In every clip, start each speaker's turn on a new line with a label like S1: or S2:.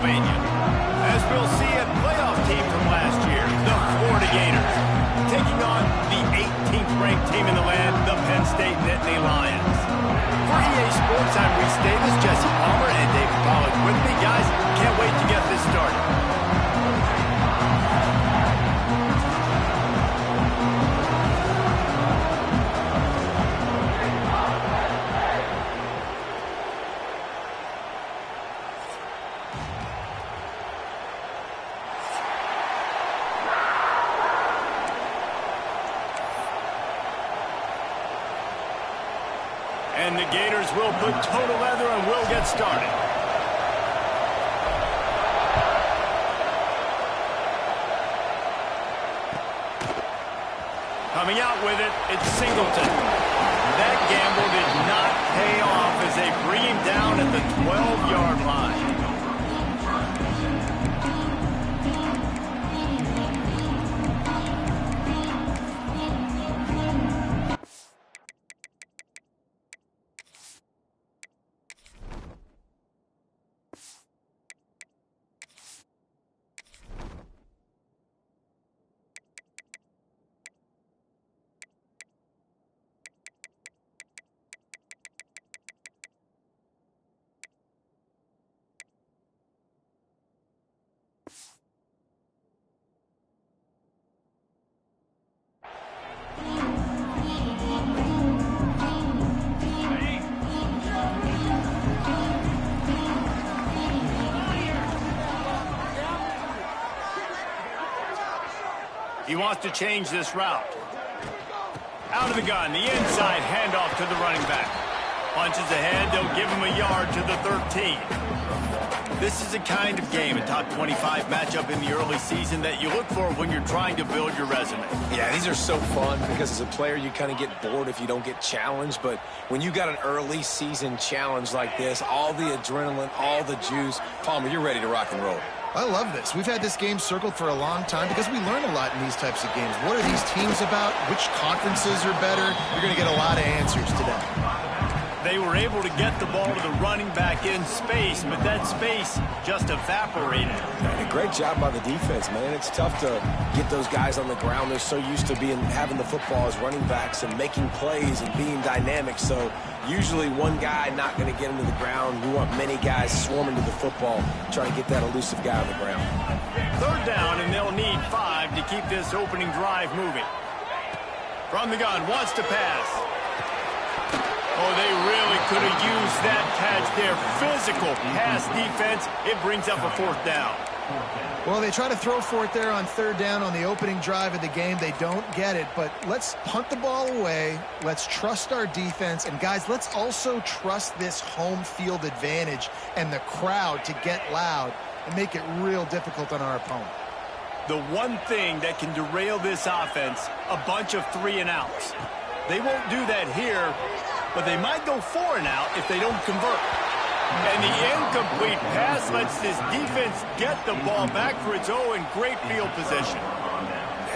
S1: Pennsylvania. As we'll see a playoff team from last year, the Florida Gators, taking on the 18th ranked team in the land, the Penn State Nittany Lions. For EA Sports, I'm Reese Davis, Jesse Palmer, and David Pollack with me. Guys, can't wait to get this started. And the Gators will put total leather and we'll get started. Coming out with it, it's Singleton. That gamble did not pay off as they bring him down at the 12-yard line. He wants to change this route. Out of the gun, the inside handoff to the running back. Punches ahead, they'll give him a yard to the 13. This is a kind of game, a top 25 matchup in the early season that you look for when you're trying to build your resume.
S2: Yeah, these are so fun because as a player you kind of get bored if you don't get challenged, but when you got an early season challenge like this, all the adrenaline, all the juice, Palmer, you're ready to rock and roll.
S3: I love this. We've had this game circled for a long time because we learn a lot in these types of games. What are these teams about? Which conferences are better? You're going to get a lot of answers today.
S1: They were able to get the ball to the running back in space, but that space just evaporated.
S2: And a great job by the defense, man. It's tough to get those guys on the ground. They're so used to having the football as running backs and making plays and being dynamic. So usually one guy not going to get him to the ground. We want many guys swarming to the football, trying to get that elusive guy on the ground.
S1: Third down, and they'll need 5 to keep this opening drive moving. From the gun, wants to pass. Oh, they really could have used that catch there. Physical pass defense. It brings up a 4th down.
S3: Well, they try to throw for it there on 3rd down on the opening drive of the game. They don't get it, but let's punt the ball away. Let's trust our defense. And, guys, let's also trust this home field advantage and the crowd to get loud and make it real difficult on our opponent.
S1: The one thing that can derail this offense, a bunch of 3-and-outs. They won't do that here, but they might go 4-and-out if they don't convert. And the incomplete pass lets this defense get the ball back for its own in great field position.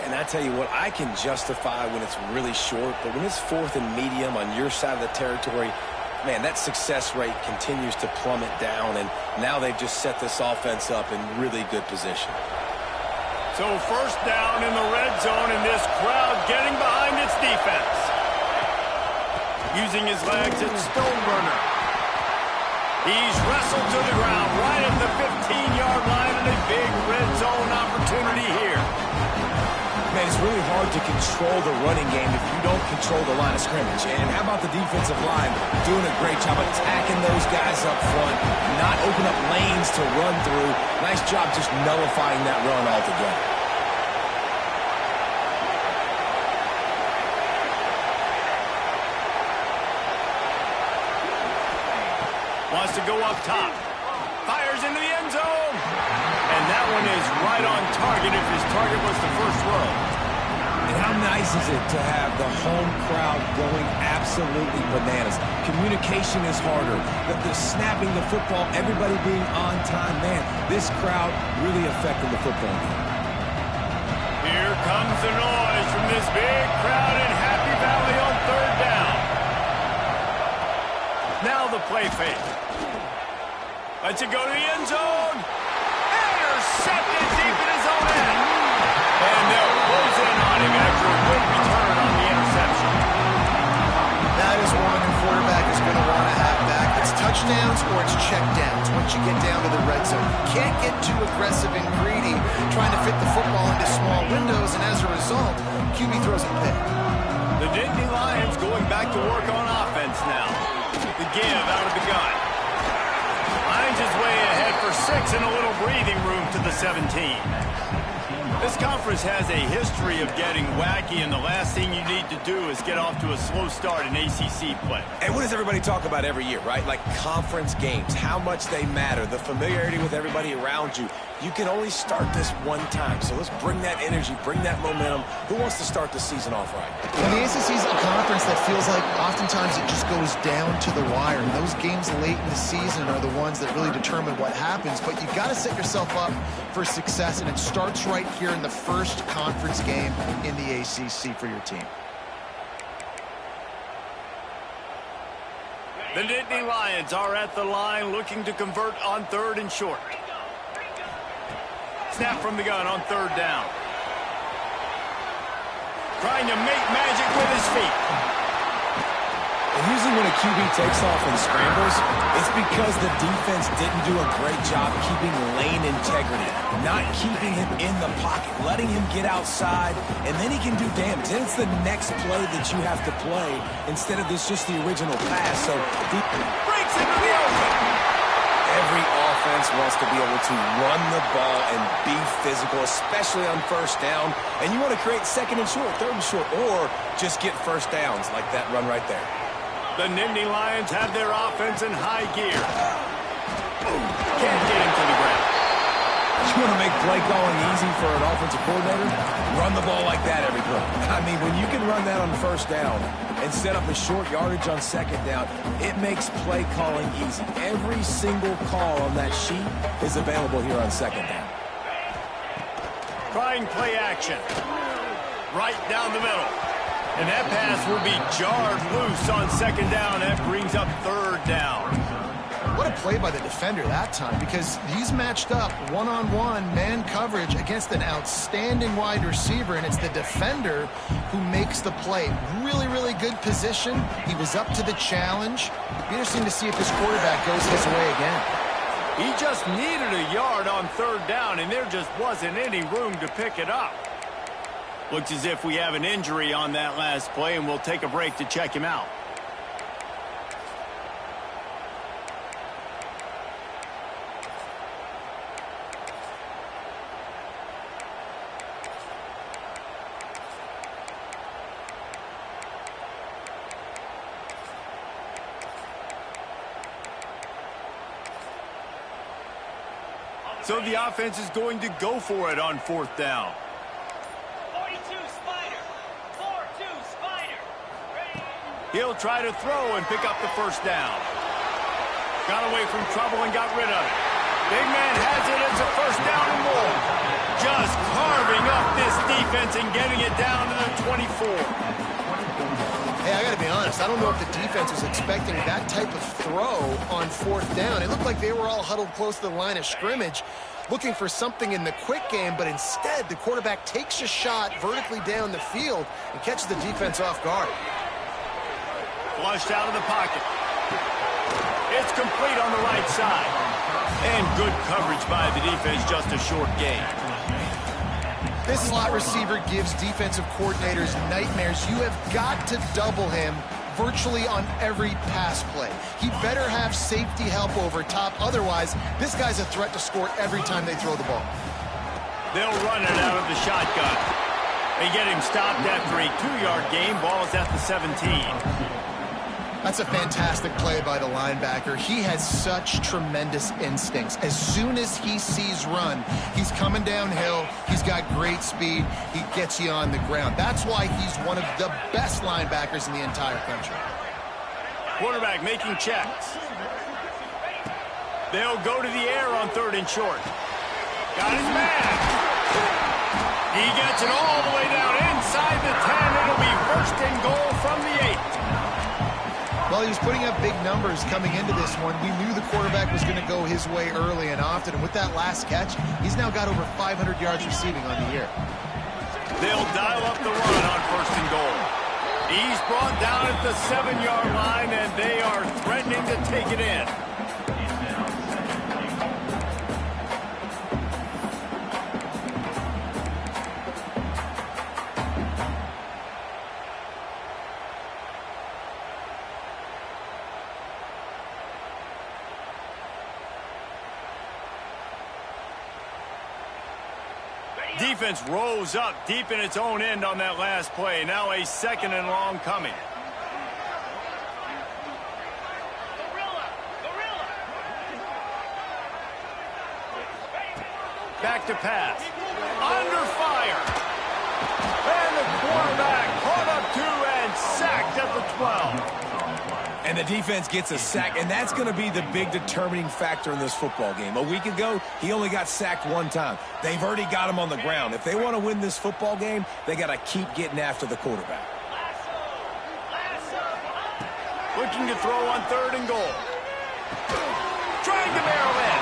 S2: And I tell you what, I can justify when it's really short, but when it's 4th and medium on your side of the territory, man, that success rate continues to plummet down, and now they've just set this offense up in really good position.
S1: So 1st down in the red zone, and this crowd getting behind its defense. Using his legs at Stoneburner. He's wrestled to the ground right at the 15-yard line and a big red zone opportunity here.
S2: Man, it's really hard to control the running game if you don't control the line of scrimmage. And how about the defensive line doing a great job attacking those guys up front, not open up lanes to run through. Nice job just nullifying that run altogether.
S1: Wants to go up top. Fires into the end zone. And that one is right on target if his target was the first row.
S2: And how nice is it to have the home crowd going absolutely bananas? Communication is harder. The snapping the football, everybody being on time. Man, this crowd really affecting the football game.
S1: Here comes the noise from this big crowd in Happy Valley on 3rd down. Now the play fake. Lets it go to the end zone. intercepted deep in his own end. And they'll close in on him after a good return on the interception.
S3: That is one the quarterback is going to want to have back. It's touchdowns or it's checkdowns once you get down to the red zone. You can't get too aggressive and greedy trying to fit the football into small windows, and as a result, QB throws a pick.
S1: The Nittany Lions going back to work on offense now. The give out of the gun. Finds his way ahead for 6 and a little breathing room to the 17. This conference has a history of getting wacky, and the last thing you need to do is get off to a slow start in ACC play.
S2: And what does everybody talk about every year, right? Like conference games, how much they matter, the familiarity with everybody around you. You can only start this one time, so let's bring that energy, bring that momentum. Who wants to start the season off right?
S3: And the ACC is a conference that feels like oftentimes it just goes down to the wire. And those games late in the season are the ones that really determine what happens. But you've got to set yourself up for success, and it starts right here in the first conference game in the ACC for your team.
S1: The Nittany Lions are at the line looking to convert on 3rd and short. Snap from the gun on 3rd down. Trying to make magic with his feet.
S2: And usually when a QB takes off and scrambles, it's because the defense didn't do a great job keeping lane integrity, not keeping him in the pocket, letting him get outside, and then he can do damage. Then it's the next play that you have to play instead of this just the original pass. So
S1: Breaks into the open.
S2: every offense wants to be able to run the ball and be physical, especially on 1st down. And you want to create 2nd and short, 3rd and short, or just get 1st downs like that run right there.
S1: The Nittany Lions have their offense in high gear. Can't get him to the ground.
S2: You want to make play calling easy for an offensive coordinator? Run the ball like that every play. I mean, when you can run that on 1st down and set up a short yardage on 2nd down, it makes play calling easy. Every single call on that sheet is available here on 2nd down.
S1: Trying play action. Right down the middle. And that pass will be jarred loose on 2nd down. That brings up 3rd down.
S3: What a play by the defender that time, because he's matched up one-on-one man coverage against an outstanding wide receiver, and it's the defender who makes the play. Really, really good position. He was up to the challenge. Be interesting to see if this quarterback goes his way again.
S1: He just needed a yard on 3rd down, and there just wasn't any room to pick it up. Looks as if we have an injury on that last play, and we'll take a break to check him out. So the offense is going to go for it on 4th down.
S4: 42 Spider. 4-2 Spider. Ready.
S1: He'll try to throw and pick up the 1st down. Got away from trouble and got rid of it. Big man has it. It's a 1st down and more. Just carving up this defense and getting it down to the 24.
S3: Hey, I got to be honest. I don't know if the defense was expecting that type of throw on 4th down. It looked like they were all huddled close to the line of scrimmage, looking for something in the quick game, but instead the quarterback takes a shot vertically down the field and catches the defense off guard.
S1: Flushed out of the pocket. It's complete on the right side. And good coverage by the defense, just a short gain.
S3: This slot receiver gives defensive coordinators nightmares. You have got to double him virtually on every pass play. He better have safety help over top. Otherwise, this guy's a threat to score every time they throw the ball.
S1: They'll run it out of the shotgun. They get him stopped after a 2-yard gain. Ball is at the 17.
S3: That's a fantastic play by the linebacker. He has such tremendous instincts. As soon as he sees run, he's coming downhill. He's got great speed. He gets you on the ground. That's why he's one of the best linebackers in the entire country.
S1: Quarterback making checks. They'll go to the air on 3rd and short. Got his man. He gets it all the way down inside the 10. It'll be 1st and goal from the 8.
S3: Well, he was putting up big numbers coming into this one. We knew the quarterback was going to go his way early and often. And with that last catch, he's now got over 500 yards receiving on the year.
S1: They'll dial up the run on 1st and goal. He's brought down at the 7-yard line, and they are threatening to take it in. Defense rose up deep in its own end on that last play. Now a 2nd and long coming. Back to pass. Under fire. And the quarterback caught up to and sacked at the 12.
S2: And the defense gets a sack, and that's going to be the big determining factor in this football game. A week ago, he only got sacked 1 time. They've already got him on the ground. If they want to win this football game, they got to keep getting after the quarterback.
S1: Looking to throw on 3rd and goal. Trying to barrel in.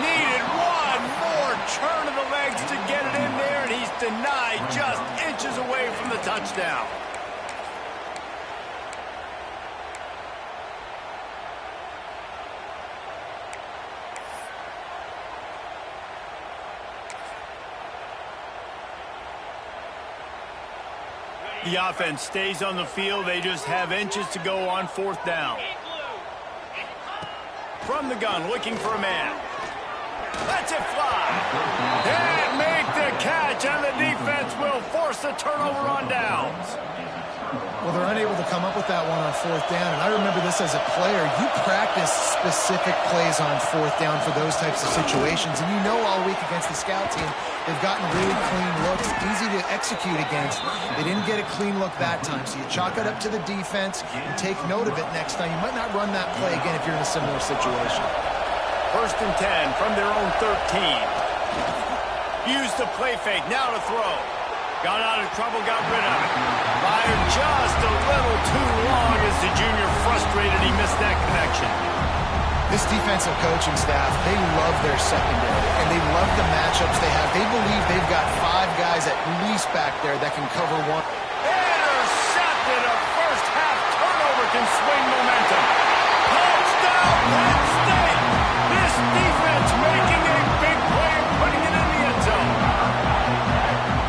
S1: Needed one more turn of the legs to get it in there, and he's denied just inches away from the touchdown. The offense stays on the field. They just have inches to go on 4th down. From the gun, looking for a man. Lets it fly. Can't make the catch, and the defense will force a turnover on downs.
S3: Well, they're unable to come up with that one on 4th down, and I remember this as a player. You practice specific plays on 4th down for those types of situations, and you know all week against the scout team, they've gotten really clean looks, easy to execute against. They didn't get a clean look that time, so you chalk it up to the defense and take note of it next time. You might not run that play again if you're in a similar situation.
S1: 1st and 10 from their own 13. Use the play fake, now to throw. Got out of trouble, got rid of it. Fired just a little too long as the junior frustrated. He missed that connection.
S3: This defensive coaching staff, they love their secondary, and they love the matchups they have. They believe they've got 5 guys at least back there that can cover one.
S1: Intercepted. A first-half turnover can swing momentum. Touchdown, Penn State. This defense making a big play and putting it in the end zone.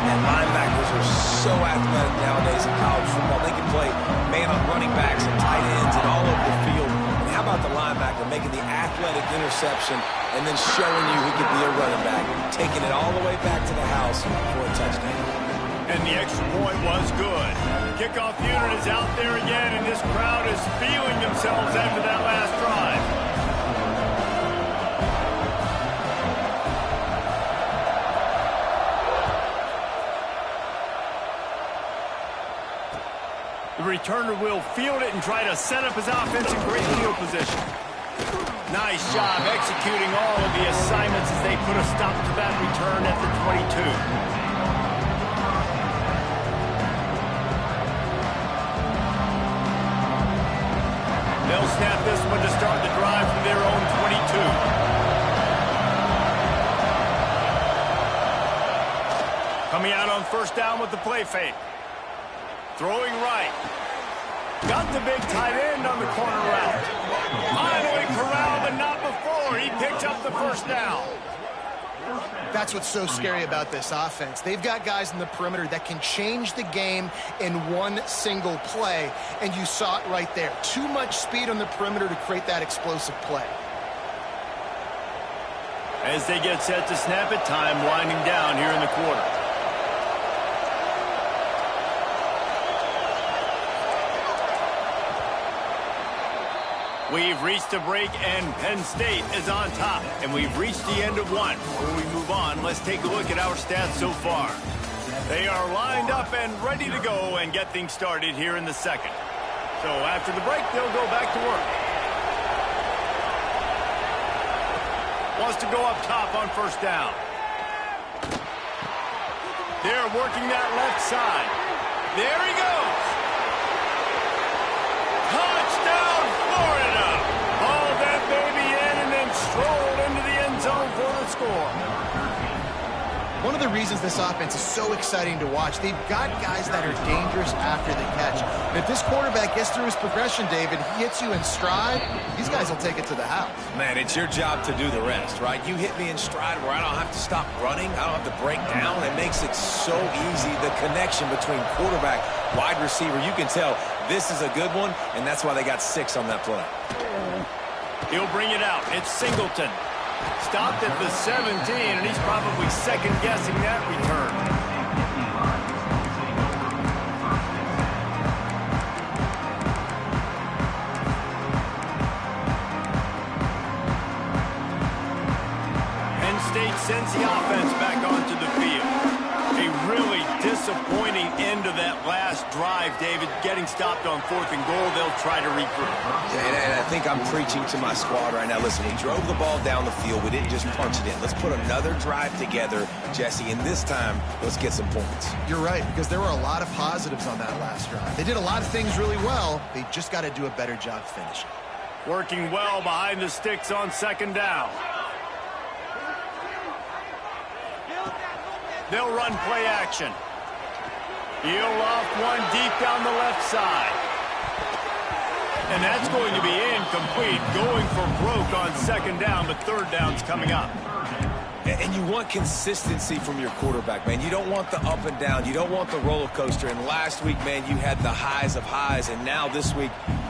S2: And linebackers are so athletic nowadays in college football. They can play man on running backs and tight ends and all over the field. And how about the linebacker making the athletic interception and then showing you he could be a running back, taking it all the way back to the house for a touchdown.
S1: And the extra point was good. Kickoff unit is out there again, and this crowd is feeling themselves after that last drive. The returner will field it and try to set up his offense in great field position. Nice job executing all of the assignments as they put a stop to that return at the 22. They'll snap this one to start the drive from their own 22. Coming out on 1st down with the play fake. Throwing right. Got the big tight end on the corner route. Finally corralled, but not before. He picked up the 1st down.
S3: That's what's so scary about this offense. They've got guys in the perimeter that can change the game in one single play, and you saw it right there. Too much speed on the perimeter to create that explosive play.
S1: As they get set to snap it, time winding down here in the quarter. We've reached a break, and Penn State is on top. And we've reached the end of one. Before we move on, let's take a look at our stats so far. They are lined up and ready to go and get things started here in the 2nd. So after the break, they'll go back to work. Wants to go up top on 1st down. They're working that left side. There he goes. Touchdown!
S3: one of the reasons this offense is so exciting to watch. They've got guys that are dangerous after the catch. And if this quarterback gets through his progression, David, he hits you in stride, these guys will take it to the house.
S2: Man, it's your job to do the rest, right? You hit me in stride where I don't have to stop running. I don't have to break down. It makes it so easy. The connection between quarterback, wide receiver, you can tell this is a good one, and that's why they got 6 on that play.
S1: He'll bring it out. It's Singleton. Stopped at the 17, and he's probably second-guessing that return. Penn State sends the offense back onto the field. A really disappointing end to that last drive, David. Getting stopped on 4th and goal, they'll try to regroup.
S2: Yeah, and I think I'm preaching to my squad right now. Listen, we drove the ball down the field. We didn't just punch it in. Let's put another drive together, Jesse, and this time, let's get some points.
S3: You're right, because there were a lot of positives on that last drive. They did a lot of things really well. They just got to do a better job finishing.
S1: Working well behind the sticks on 2nd down. They'll run play action. He'll loft one deep down the left side. And that's going to be incomplete. Going for broke on 2nd down, but 3rd down's coming up.
S2: And you want consistency from your quarterback, man. You don't want the up and down. You don't want the roller coaster. And last week, man, you had the highs of highs. And now this week,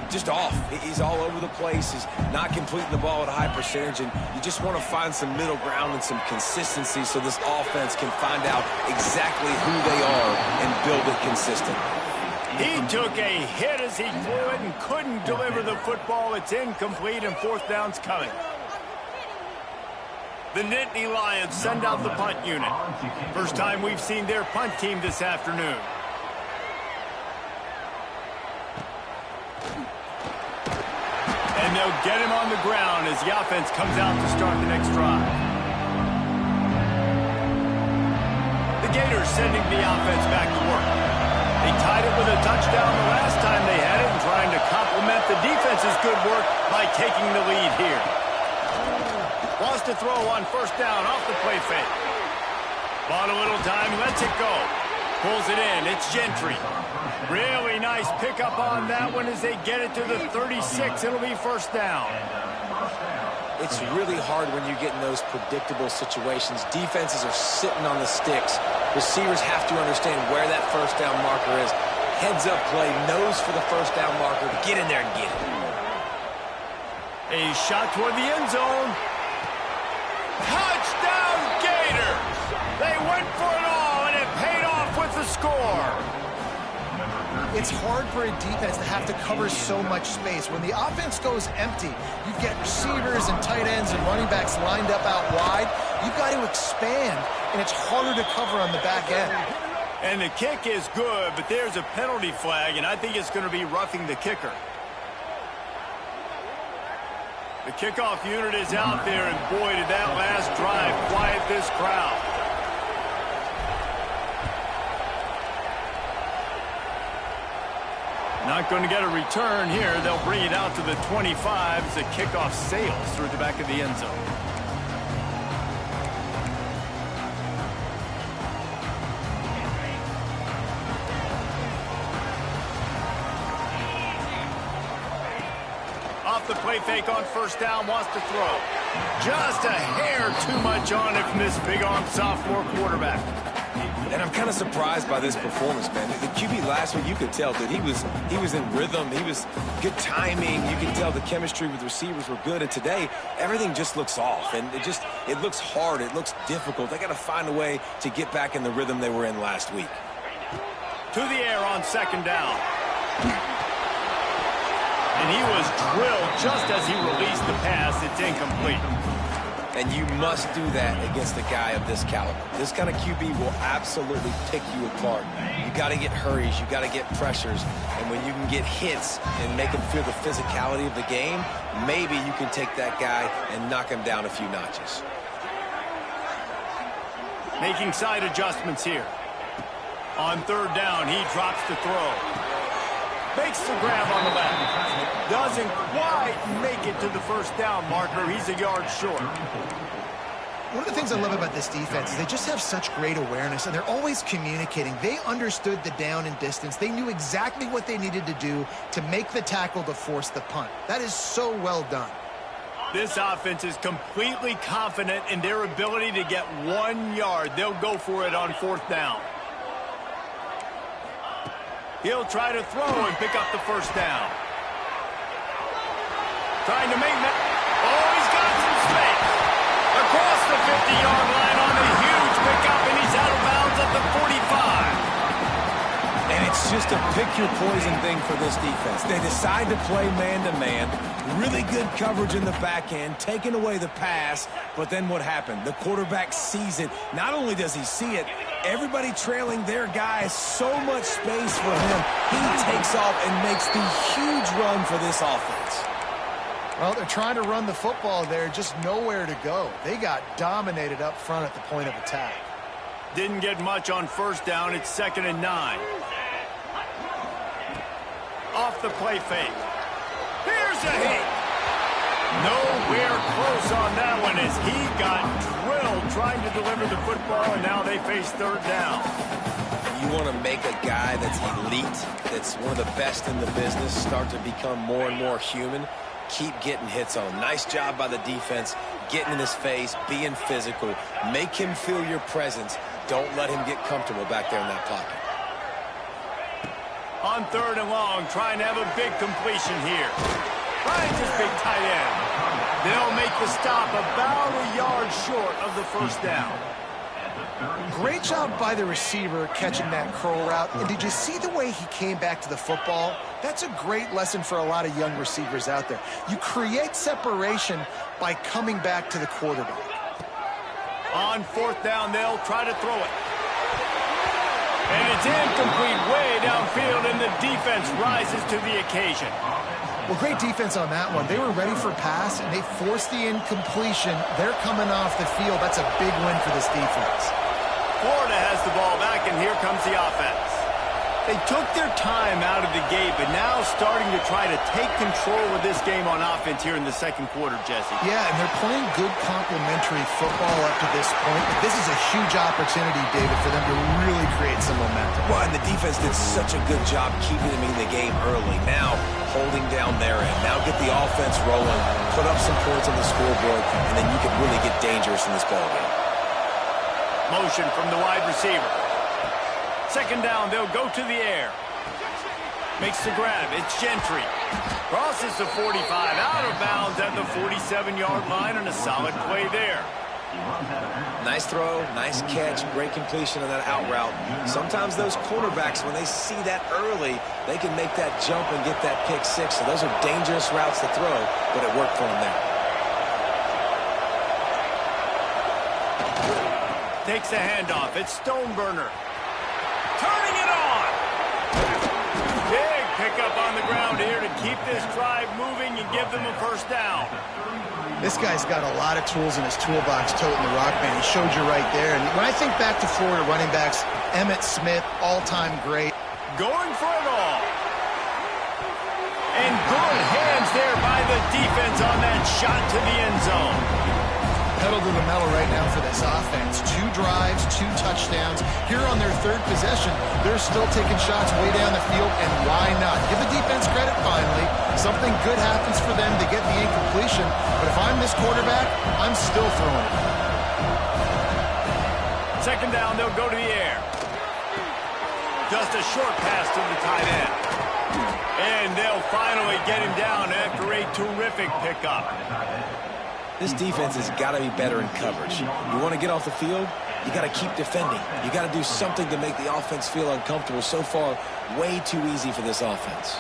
S2: just off. He's all over the place. He's not completing the ball at a high percentage. And you just want to find some middle ground and some consistency so this offense can find out exactly who they are and build it consistent.
S1: He took a hit as he threw it and couldn't deliver the football. It's incomplete, and 4th down's coming. The Nittany Lions send out the punt unit. First time we've seen their punt team this afternoon. And they'll get him on the ground as the offense comes out to start the next drive. The Gators sending the offense back to work. They tied it with a touchdown the last time they had it and trying to complement the defense's good work by taking the lead here. Wants to throw on 1st down off the play fake. Bought a little time, lets it go. Pulls it in, it's Gentry. Really nice pickup on that one as they get it to the 36. It'll be 1st down.
S2: It's really hard when you get in those predictable situations. Defenses are sitting on the sticks. Receivers have to understand where that 1st down marker is. Heads up play, nose for the 1st down marker. Get in there and get it.
S1: A shot toward the end zone. Touchdown Gators! They went for it all, and it paid off with the score.
S3: It's hard for a defense to have to cover so much space. When the offense goes empty, you get receivers and tight ends and running backs lined up out wide. You've got to expand, and it's harder to cover on the back end.
S1: And the kick is good, but there's a penalty flag, and I think it's going to be roughing the kicker. The kickoff unit is out there, and boy, did that last drive quiet this crowd. Not going to get a return here. They'll bring it out to the 25 as the kickoff sails through the back of the end zone. Off the play fake on 1st down, wants to throw. Just a hair too much on it from this big-armed sophomore quarterback.
S2: And I'm kind of surprised by this performance, man. The QB last week, you could tell that he was in rhythm. He was good timing. You can tell the chemistry with receivers were good. And today, everything just looks off. And it looks hard. It looks difficult. They got to find a way to get back in the rhythm they were in last week.
S1: To the air on 2nd down. And he was drilled just as he released the pass. It's incomplete.
S2: And you must do that against a guy of this caliber. This kind of QB will absolutely pick you apart. You got to get hurries. You got to get pressures. And when you can get hits and make him feel the physicality of the game, maybe you can take that guy and knock him down a few notches.
S1: Making side adjustments here. On 3rd down, he drops to throw. Makes the grab on the left. Doesn't quite make it to the 1st down marker. He's a yard short.
S3: One of the things I love about this defense is they just have such great awareness, and they're always communicating. They understood the down and distance. They knew exactly what they needed to do to make the tackle to force the punt. That is so well done.
S1: This offense is completely confident in their ability to get 1 yard. They'll go for it on 4th down. He'll try to throw and pick up the first down. Trying to make that. Oh, he's got some space. Across the 50-yard line on a huge pickup, and he's out of bounds at the 45.
S2: And it's just a pick-your-poison thing for this defense. They decide to play man-to-man. Really good coverage in the back end, taking away the pass. But then what happened? The quarterback sees it. Not only does he see it, everybody trailing their guy, so much space for him. He takes off and makes the huge run for this offense.
S3: Well, they're trying to run the football there, just nowhere to go. They got dominated up front at the point of attack.
S1: Didn't get much on 1st down. It's 2nd and 9. Off the play fake. Here's a hit. Nowhere close on that one as he got drilled trying to deliver the football, and now they face 3rd down.
S2: You want to make a guy that's elite, that's one of the best in the business, start to become more and more human. Keep getting hits on him. Nice job by the defense, getting in his face, being physical. Make him feel your presence. Don't let him get comfortable back there in that pocket.
S1: On 3rd and long, trying to have a big completion here. Finds his big tight end. They'll make the stop about a yard short of the 1st down.
S3: Great job by the receiver catching that curl route. And did you see the way he came back to the football? That's a great lesson for a lot of young receivers out there. You create separation by coming back to the quarterback.
S1: On 4th down, they'll try to throw it. And it's incomplete way downfield, and the defense rises to the occasion.
S3: Well, great defense on that one. They were ready for pass, and they forced the incompletion. They're coming off the field. That's a big win for this defense.
S1: Florida has the ball back, and here comes the offense. They took their time out of the gate, but now starting to try to take control of this game on offense here in the 2nd quarter, Jesse.
S3: Yeah, and they're playing good complementary football up to this point. But this is a huge opportunity, David, for them to really create some momentum.
S2: Well, and the defense did such a good job keeping them in the game early. Now, holding down their end. Now get the offense rolling, put up some points on the scoreboard, and then you can really get dangerous in this ballgame.
S1: Motion from the wide receiver. 2nd down, they'll go to the air. Makes the grab. It's Gentry. Crosses the 45, out of bounds at the 47-yard line, and a solid play there.
S2: Nice throw, nice catch, great completion on that out route. Sometimes those quarterbacks, when they see that early, they can make that jump and get that pick 6. So those are dangerous routes to throw, but it worked for them there.
S1: Takes a handoff. It's Stoneburner. Turning it on. Big pickup on the ground here to keep this drive moving and give them a 1st down.
S3: This guy's got a lot of tools in his toolbox toting the rock band. He showed you right there. And when I think back to Florida running backs, Emmitt Smith, all-time great.
S1: Going for it all. And good hands there by the defense on that shot to the end zone.
S3: Pedal to the metal right now for this offense. 2 drives, 2 touchdowns. Here on their 3rd possession, they're still taking shots way down the field, and why not? Give the defense credit finally. Something good happens for them to get the incompletion, but if I'm this quarterback, I'm still throwing it.
S1: 2nd down, they'll go to the air. Just a short pass to the tight end. And they'll finally get him down after a terrific pickup.
S2: This defense has got to be better in coverage. You want to get off the field, you got to keep defending. You got to do something to make the offense feel uncomfortable. So far, way too easy for this offense.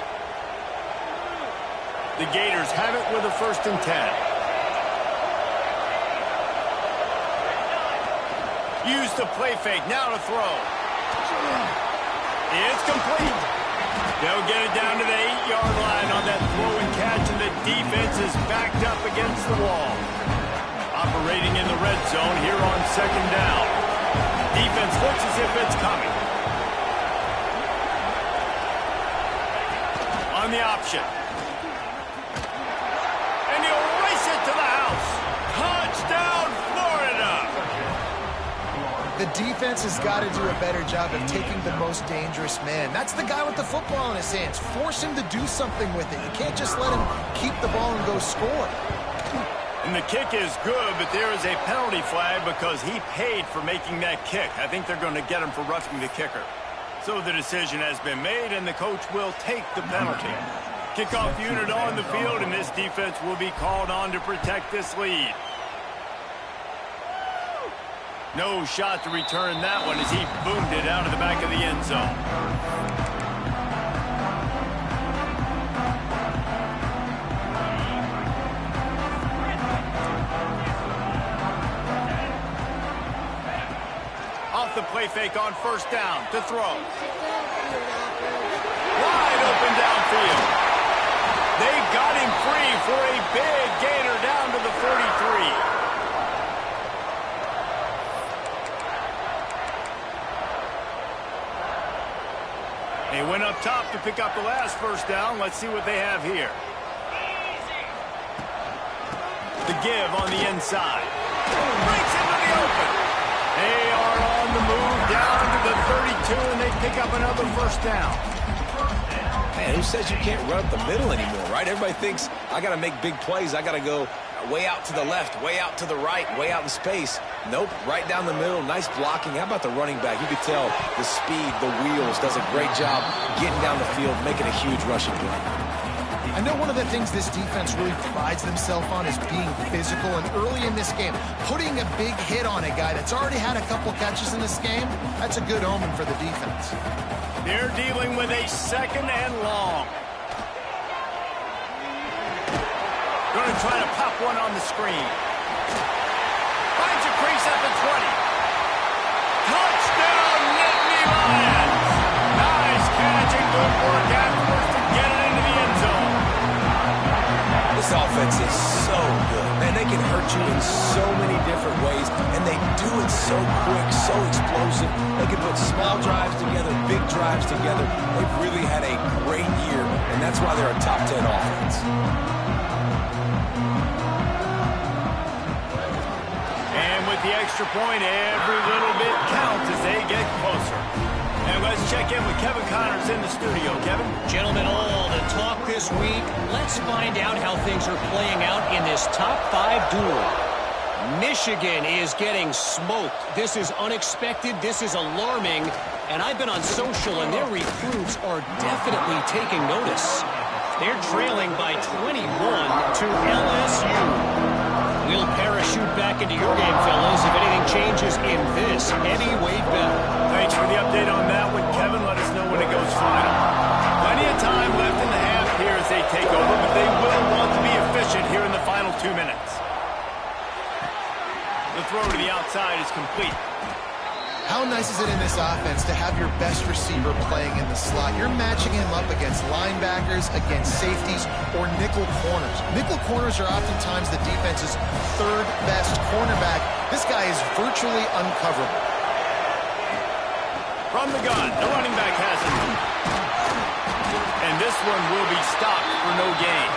S1: The Gators have it with a 1st and 10. Use the play fake, now to throw. It's complete. They'll get it down to the 8-yard line on that throw and catch, and the defense is backed up against the wall. Operating in the red zone here on 2nd down. Defense looks as if it's coming. On the option. And he'll race it to the house. Touchdown, Florida!
S3: defense has got to do a better job of taking the most dangerous man. That's the guy with the football in his hands. Force him to do something with it. You can't just let him keep the ball and go score.
S1: And the kick is good, but there is a penalty flag because he paid for making that kick. I think they're going to get him for roughing the kicker. So the decision has been made, and the coach will take the penalty. Kickoff unit on the field, and this defense will be called on to protect this lead. No shot to return that one as he boomed it out of the back of the end zone. Off the play fake on first down to throw. Wide open downfield. They got him free for a big gainer down to the 43. They went up top to pick up the last first down. Let's see what they have here. The give on the inside. Breaks into the open. They are on the move down to the 32, and they pick up another first down.
S2: Man, who says you can't run up the middle anymore, right? Everybody thinks I got to make big plays. I got to go way out to the left, way out to the right, way out in space. Nope, right down the middle. Nice blocking. How about the running back? You could tell the speed, the wheels, does a great job getting down the field, making a huge rushing play.
S3: I know one of the things this defense really prides themselves on is being physical, and early in this game, putting a big hit on a guy that's already had a couple catches in this game, that's a good omen for the defense.
S1: They're dealing with a second and long. Going to try to pop one on the screen. Finds a crease at the 20. Touchdown, Nittany Lions! Nice catch and good work afterwards to get it into the end zone.
S2: This offense is so good. Man, they can hurt you in so many different ways, and they do it so quick, so explosive. They can put small drives together, big drives together. They've really had a great year, and that's why they're a top 10 offense.
S1: And with the extra point, every little bit counts as they get closer. And let's check in with Kevin Connors in the studio. Kevin?
S5: Gentlemen, all the talk this week. Let's find out how things are playing out in this top 5 duel. Michigan is getting smoked. This is unexpected. This is alarming. And I've been on social, and their recruits are definitely taking notice. They're trailing by 21 to LSU. We'll parachute back into your game, fellas, if anything changes in this heavyweight battle.
S1: Thanks for the update on that one, Kevin. Let us know when it goes final. Plenty of time left in the half here as they take over, but they will want to be efficient here in the final 2 minutes. The throw to the outside is complete.
S3: How nice is it in this offense to have your best receiver playing in the slot? You're matching him up against linebackers, against safeties, or nickel corners. Nickel corners are oftentimes the defense's third best cornerback. This guy is virtually uncoverable.
S1: From the gun, the running back has it. And this one will be stopped for no gain.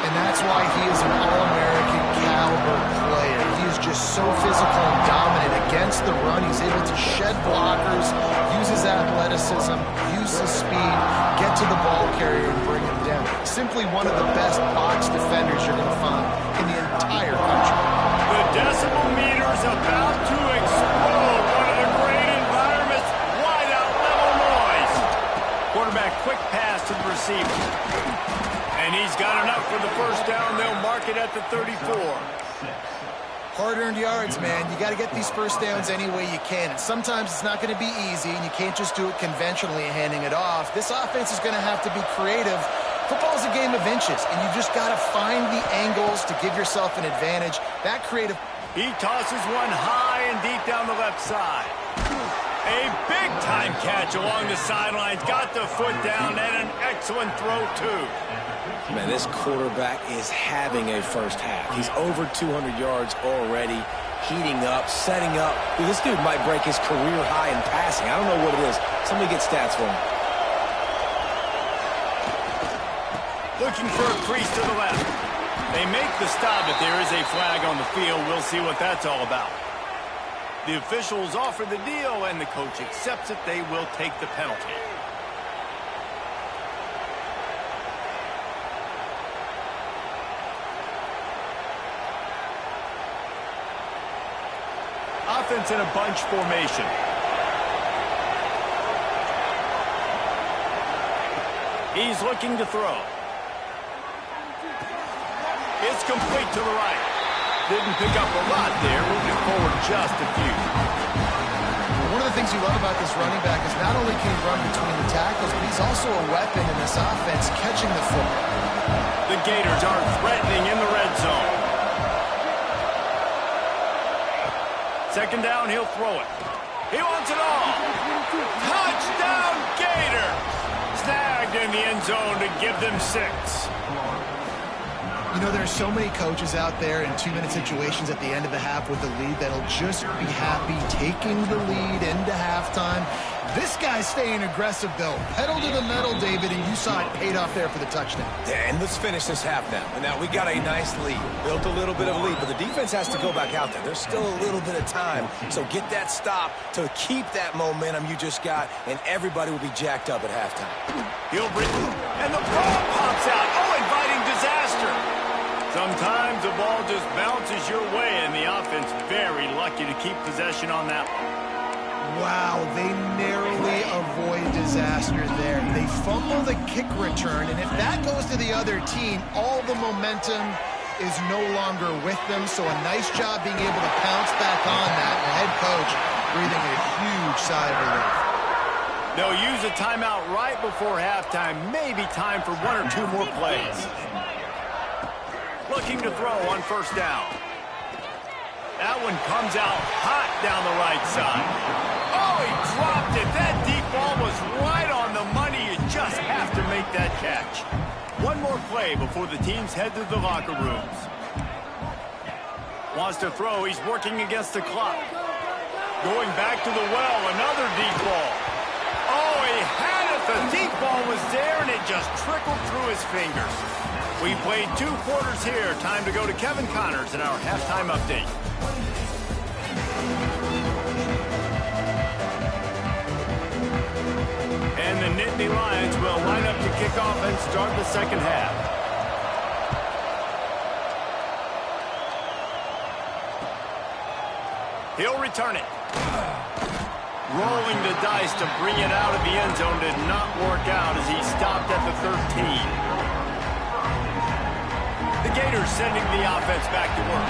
S3: And that's why he is an All-American caliber player. He is just so physical and dominant against the run. He's able to shed blockers, use his athleticism, use his speed, get to the ball carrier and bring him down. Simply one of the best box defenders you're going to find in the entire country.
S1: The decibel meter's about to explode. One of the great environments. Wide out level noise. Quarterback quick pass to the receiver. And he's got enough for the first down. They'll mark it at the 34.
S3: Hard-earned yards, man. You got to get these first downs any way you can. And sometimes it's not going to be easy, and you can't just do it conventionally handing it off. This offense is going to have to be creative. Football is a game of inches, and you just got to find the angles to give yourself an advantage. That creative...
S1: He tosses one high and deep down the left side. A big-time catch along the sidelines. Got the foot down, and an excellent throw, too.
S2: Man, this quarterback is having a first half. He's over 200 yards already, heating up, setting up. Dude, this dude might break his career high in passing. I don't know what it is. Somebody get stats for him.
S1: Looking for a crease to the left. They make the stop, but there is a flag on the field. We'll see what that's all about. The officials offer the deal, and the coach accepts it. They will take the penalty. Offense in a bunch formation. He's looking to throw. It's complete to the right. Didn't pick up a lot there, moving forward just a few.
S3: One of the things you love about this running back is not only can he run between the tackles, but he's also a weapon in this offense catching the football.
S1: The Gators are threatening in the red zone. Second down, he'll throw it. He wants it all. Touchdown, Gators! Snagged in the end zone to give them 6.
S3: You know, there's so many coaches out there in 2-minute situations at the end of the half with the lead that'll just be happy taking the lead into halftime. This guy's staying aggressive, though. Pedal to the metal, David, and you saw it paid off there for the touchdown.
S2: Yeah, and let's finish this half now. And now we got a nice lead. Built a little bit of a lead, but the defense has to go back out there. There's still a little bit of time. So get that stop to keep that momentum you just got, and everybody will be jacked up at halftime.
S1: He'll bring, and the ball pops out. Oh, inviting disaster. Sometimes the ball just bounces your way, and the offense very lucky to keep possession on that one.
S3: Wow, they narrowly avoid disaster there. They fumble the kick return, and if that goes to the other team, all the momentum is no longer with them. So a nice job being able to pounce back on that. The head coach breathing a huge sigh of relief.
S1: They'll use a timeout right before halftime. Maybe time for 1 or 2 more plays. Looking to throw on first down. That one comes out hot down the right side. Oh, he dropped it. That deep ball was right on the money. You just have to make that catch. One more play before the teams head to the locker rooms. Wants to throw. He's working against the clock. Going back to the well. Another deep ball. Oh, he had it. The deep ball was there, and it just trickled through his fingers. We played 2 quarters here. Time to go to Kevin Connors in our halftime update. And the Nittany Lions will line up to kick off and start the second half. He'll return it. Rolling the dice to bring it out of the end zone did not work out as he stopped at the 13. The Gators sending the offense back to work.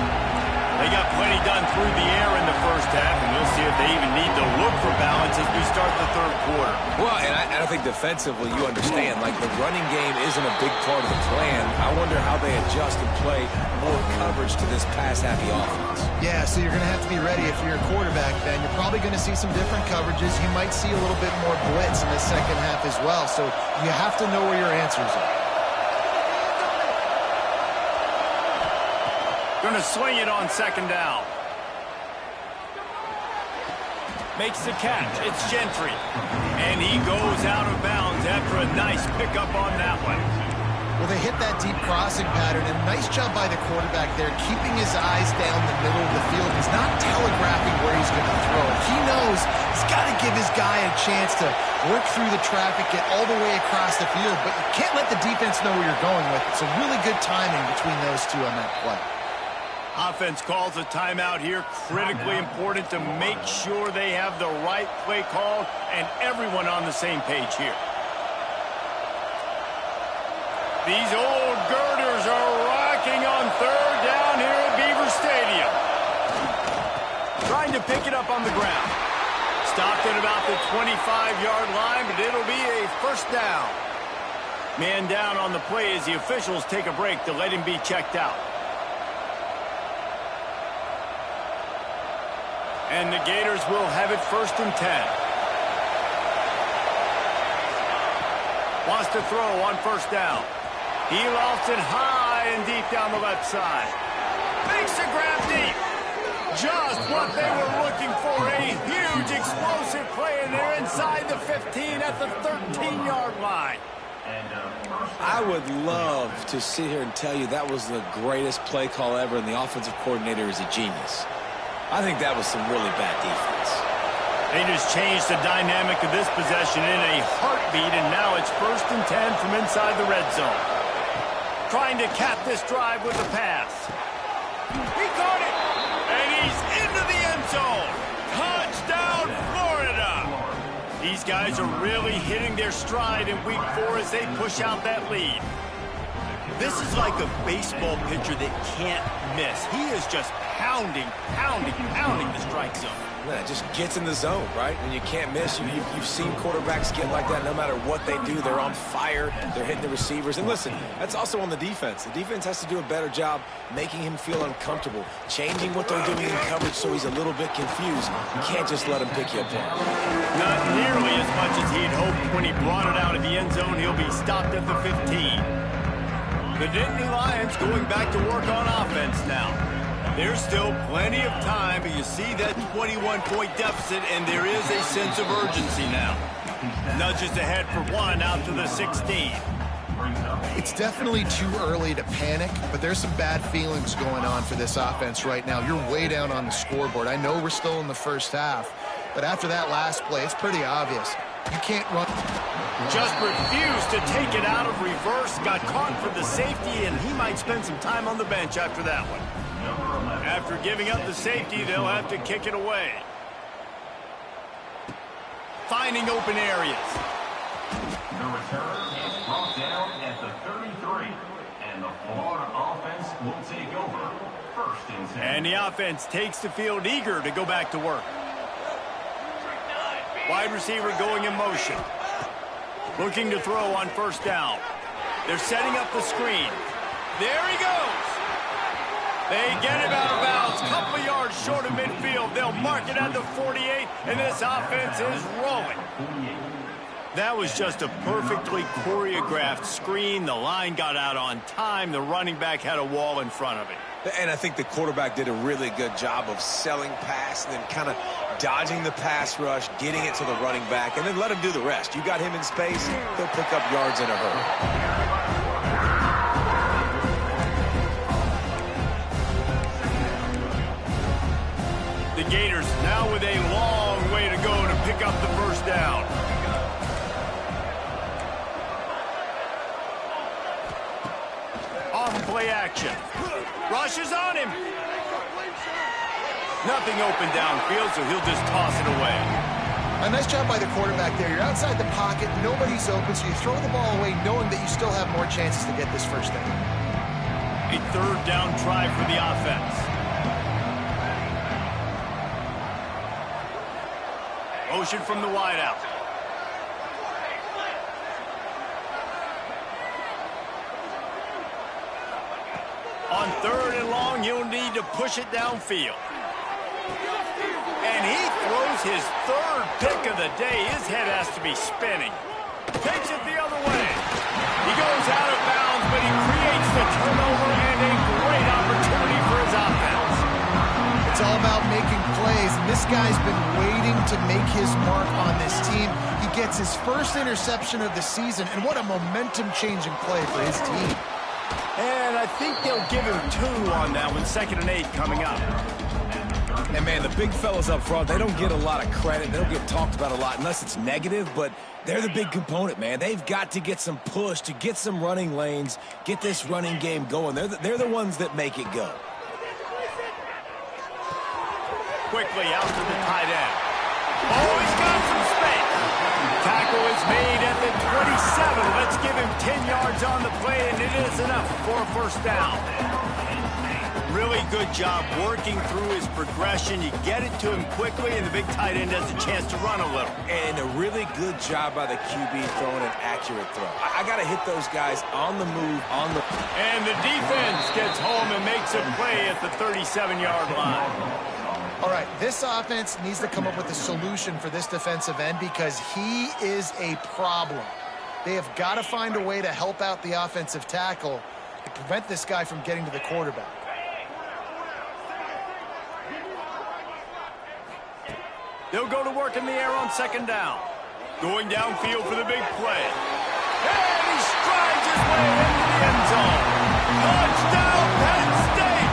S1: They got plenty done through the air in the first half, and we'll see if they even need to look for balance as we start the third quarter.
S2: Well, and I think defensively, you understand, like the running game isn't a big part of the plan. I wonder how they adjust and play more coverage to this pass-happy offense.
S3: Yeah, so you're going to have to be ready if you're a quarterback, Ben. You're probably going to see some different coverages. You might see a little bit more blitz in the second half as well, so you have to know where your answers are.
S1: Going to swing it on second down. Makes the catch. It's Gentry. And he goes out of bounds after a nice pickup on that one.
S3: Well, they hit that deep crossing pattern, and nice job by the quarterback there, keeping his eyes down the middle of the field. He's not telegraphing where he's going to throw it. He knows he's got to give his guy a chance to work through the traffic, get all the way across the field, but you can't let the defense know where you're going with it. So really good timing between those two on that play.
S1: Offense calls a timeout here. Critically important to make sure they have the right play call and everyone on the same page here. These old girders are rocking on third down here at Beaver Stadium. Trying to pick it up on the ground. Stopped at about the 25-yard line, but it'll be a first down. Man down on the play as the officials take a break to let him be checked out. And the Gators will have it 1st and 10. Wants to throw on first down. He lofts it high and deep down the left side. Makes the grab deep. Just what they were looking for. A huge explosive play, and they're inside the 15 at the 13-yard line.
S2: I would love to sit here and tell you that was the greatest play call ever, and the offensive coordinator is a genius. I think that was some really bad defense.
S1: They just changed the dynamic of this possession in a heartbeat, and now it's 1st and 10 from inside the red zone. Trying to cap this drive with the pass. He caught it, and he's into the end zone. Touchdown, Florida! These guys are really hitting their stride in week 4 as they push out that lead. This is like a baseball pitcher that can't miss. He is just pounding the strike zone.
S2: Yeah, it just gets in the zone, right? When you can't miss, you've seen quarterbacks get like that no matter what they do. They're on fire. They're hitting the receivers. And listen, that's also on the defense. The defense has to do a better job making him feel uncomfortable, changing what they're doing in coverage so he's a little bit confused. You can't just let him pick you apart.
S1: Not nearly as much as he'd hoped when he brought it out of the end zone. He'll be stopped at the 15. The Nittany Lions going back to work on offense now. There's still plenty of time, but you see that 21-point deficit, and there is a sense of urgency now. Nudges ahead for 1 out to the 16.
S3: It's definitely too early to panic, but there's some bad feelings going on for this offense right now. You're way down on the scoreboard. I know we're still in the first half, but after that last play, it's pretty obvious. You can't run.
S1: Just refused to take it out of reverse, got caught for the safety, and he might spend some time on the bench after that one. After giving up the safety, they'll have to kick it away. Finding open areas.
S6: The return is brought down at the 33, and the Florida offense will take over 1st and 10.
S1: And the offense takes the field eager to go back to work. Wide receiver going in motion. Looking to throw on 1st down. They're setting up the screen. There he goes. They get him out of bounds. Couple yards short of midfield. They'll mark it at the 48, and this offense is rolling. That was just a perfectly choreographed screen. The line got out on time. The running back had a wall in front of it.
S2: And I think the quarterback did a really good job of selling pass and then kind of dodging the pass rush, getting it to the running back, and then let him do the rest. You got him in space, he'll pick up yards in a hurry.
S1: The Gators now with a long way to go to pick up the 1st down. On play action. Rushes on him. Nothing open downfield, so he'll just toss it away.
S3: A nice job by the quarterback there. You're outside the pocket, nobody's open, so you throw the ball away knowing that you still have more chances to get this 1st down.
S1: A 3rd down try for the offense. Motion from the wideout. On 3rd and long, you'll need to push it downfield. And he throws his 3rd pick of the day. His head has to be spinning. Takes it the other way. He goes out of bounds, but he creates the turnover and a great opportunity for his offense.
S3: It's all about making plays, and this guy's been waiting to make his mark on this team. He gets his 1st interception of the season, and what a momentum-changing play for his team.
S1: And I think they'll give him 2 on that one, 2nd and 8 coming up.
S2: And, man, the big fellas up front, they don't get a lot of credit. They don't get talked about a lot unless it's negative, but they're the big component, man. They've got to get some push, to get some running lanes, get this running game going. They're the ones that make it go.
S1: Quickly out to the tight end. Oh, he's got some space. Tackle is made at the 27. Let's give him 10 yards on the play, and it is enough for a 1st down. Really good job working through his progression. You get it to him quickly, and the big tight end has a chance to run a little.
S2: And a really good job by the QB throwing an accurate throw. I got to hit those guys on the move, on the...
S1: And the defense gets home and makes a play at the 37-yard line.
S3: All right, this offense needs to come up with a solution for this defensive end because he is a problem. They have got to find a way to help out the offensive tackle to prevent this guy from getting to the quarterback.
S1: They'll go to work in the air on 2nd down. Going downfield for the big play. And he strides his way into the end zone. Touchdown, Penn State!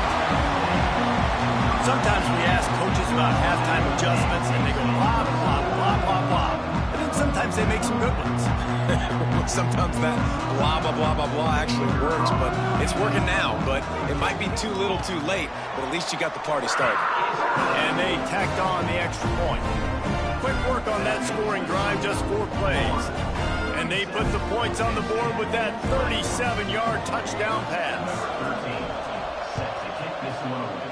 S1: Sometimes we ask coaches about halftime adjustments, and they go blah, blah, blah, blah, blah. And then sometimes they make some good ones.
S2: Sometimes that blah, blah, blah, blah, blah actually works, but it's working now. But it might be too little too late, but at least you got the party started.
S1: And they tacked on the extra point. Quick work on that scoring drive, just 4 plays. And they put the points on the board with that 37-yard touchdown pass.
S6: Set to kick this one away.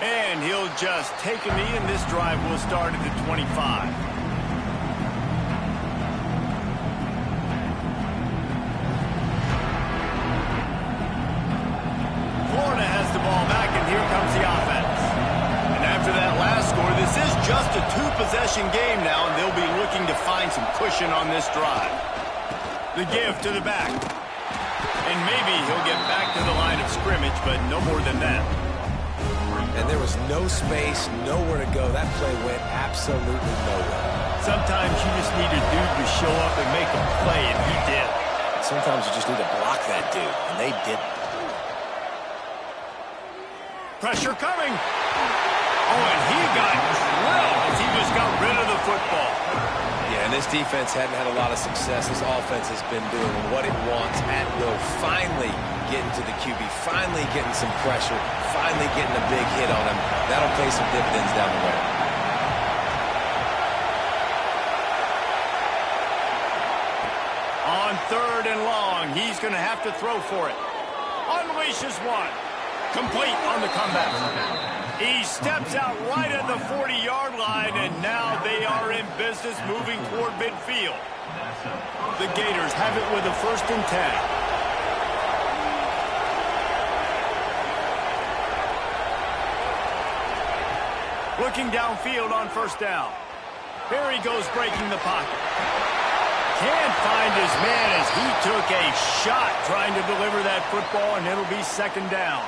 S1: And he'll just take a knee, and this drive will start at the 25. Florida has the ball back, and here comes the offense. And after that last score, this is just a 2-possession game now, and they'll be looking to find some cushion on this drive. The give to the back. And maybe he'll get back to the line of scrimmage, but no more than that.
S2: And there was no space, nowhere to go. That play went absolutely nowhere.
S1: Sometimes you just need a dude to show up and make a play, and he did.
S2: Sometimes you just need to block that dude, and they didn't.
S1: Pressure coming. Oh, and he got drilled as he just got rid of the football.
S2: Yeah, and this defense hadn't had a lot of success. This offense has been doing what it wants at will. Finally getting to the QB, finally getting some pressure, finally getting a big hit on him. That'll pay some dividends down the road.
S1: On 3rd and long, he's going to have to throw for it. Unleashes one. Complete on the comeback. He steps out right at the 40-yard line, and now they are in business moving toward midfield. The Gators have it with a 1st and 10. Looking downfield on 1st down. Here he goes breaking the pocket. Can't find his man as he took a shot trying to deliver that football, and it'll be 2nd down.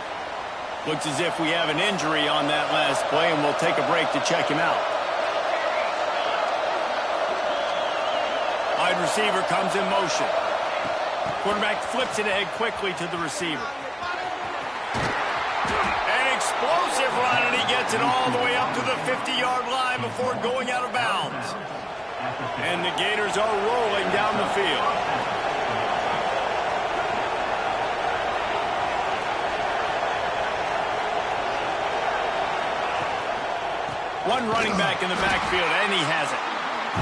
S1: Looks as if we have an injury on that last play, and we'll take a break to check him out. Wide receiver comes in motion. Quarterback flips it ahead quickly to the receiver. An explosive run, and he gets it all the way up to the 50-yard line before going out of bounds. And the Gators are rolling down the field. One running back in the backfield, and he has it.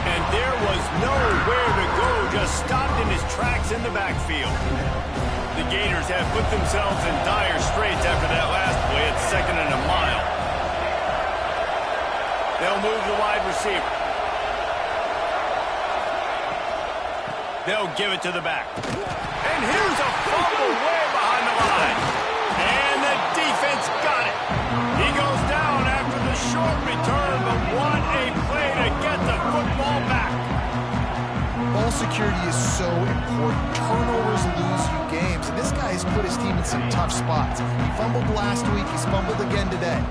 S1: And there was nowhere to go, just stopped in his tracks in the backfield. The Gators have put themselves in dire straits after that last play at 2nd and a mile. They'll move the wide receiver. They'll give it to the back. And here's a fumble way behind the line. And the defense got it. He goes down after the short return, but what a play to get the football back.
S3: Ball security is so important. Turnovers lose you games, and this guy has put his team in some tough spots. He fumbled last week. He's fumbled again today.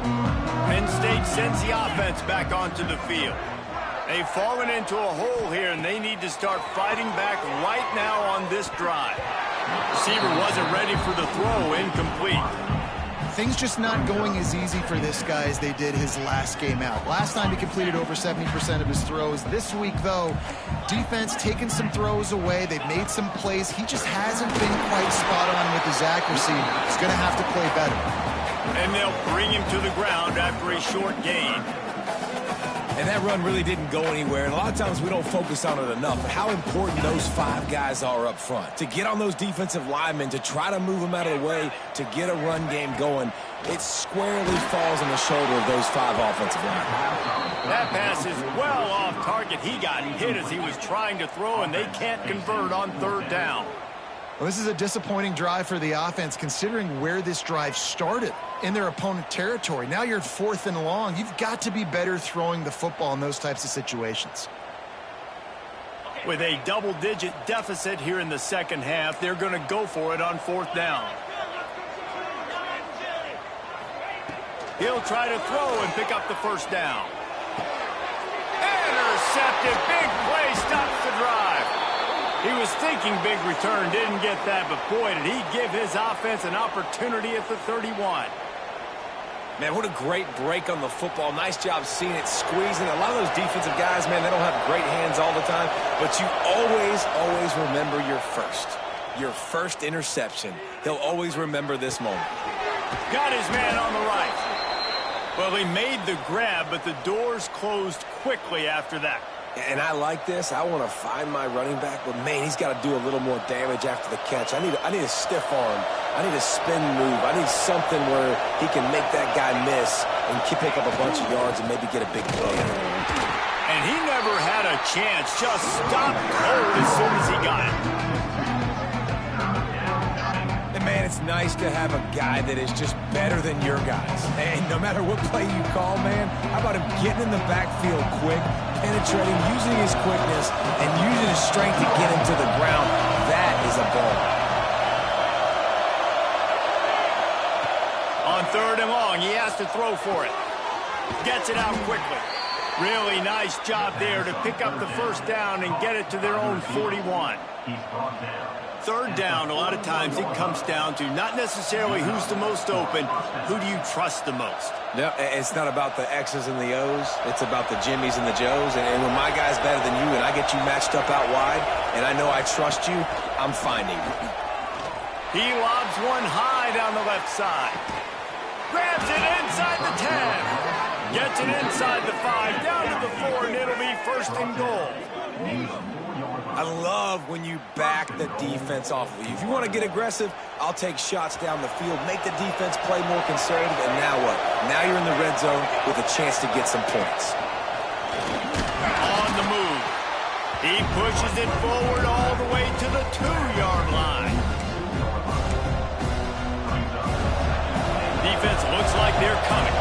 S1: Penn State sends the offense back onto the field. They've fallen into a hole here, and they need to start fighting back right now on this drive. Receiver wasn't ready for the throw, incomplete.
S3: Things just not going as easy for this guy as they did his last game out. Last time he completed over 70% of his throws. This week, though, defense taking some throws away. They've made some plays. He just hasn't been quite spot on with his accuracy. He's going to have to play better.
S1: And they'll bring him to the ground after a short gain.
S2: And that run really didn't go anywhere. And a lot of times we don't focus on it enough. But how important those 5 guys are up front. To get on those defensive linemen, to try to move them out of the way, to get a run game going, it squarely falls on the shoulder of those 5 offensive linemen.
S1: That pass is well off target. He got hit as he was trying to throw, and they can't convert on 3rd down.
S3: Well, this is a disappointing drive for the offense, considering where this drive started in their opponent territory. Now you're at 4th and long. You've got to be better throwing the football in those types of situations.
S1: With a double-digit deficit here in the 2nd half, they're going to go for it on 4th down. He'll try to throw and pick up the 1st down. Intercepted. Big play stops the drive. He was thinking big return, didn't get that, but boy, did he give his offense an opportunity at the 31.
S2: Man, what a great break on the football. Nice job seeing it, squeezing. A lot of those defensive guys, man, they don't have great hands all the time, but you always remember your first interception. He'll always remember this moment.
S1: Got his man on the right. Well, he made the grab, but the doors closed quickly after that.
S2: And I like this. I want to find my running back, but, man, he's got to do a little more damage after the catch. I need a stiff arm. I need a spin move. I need something where he can make that guy miss and pick up a bunch of yards and maybe get a big play.
S1: And he never had a chance. Just stopped cold as soon as he got it.
S2: And, man, it's nice to have a guy that is just better than your guys. And no matter what play you call, man, how about him getting in the backfield quick, penetrating, using his quickness, and using his strength to get him to the ground. That is a ball.
S1: On 3rd and long, he has to throw for it. Gets it out quickly. Really nice job there to pick up the first down and get it to their own 41. 3rd down, a lot of times it comes down to not necessarily who's the most open, who do you trust the most?
S2: No, it's not about the X's and the O's. It's about the Jimmies and the Joes. And when my guy's better than you and I get you matched up out wide and I know I trust you, I'm finding you.
S1: He lobs one high down the left side. Grabs it inside the 10. Gets it inside the 5, down to the 4, and it'll be 1st and goal.
S2: I love when you back the defense off of you. If you want to get aggressive, I'll take shots down the field, make the defense play more conservative, and now what? Now you're in the red zone with a chance to get some points.
S1: On the move. He pushes it forward all the way to the 2-yard line. Defense looks like they're coming.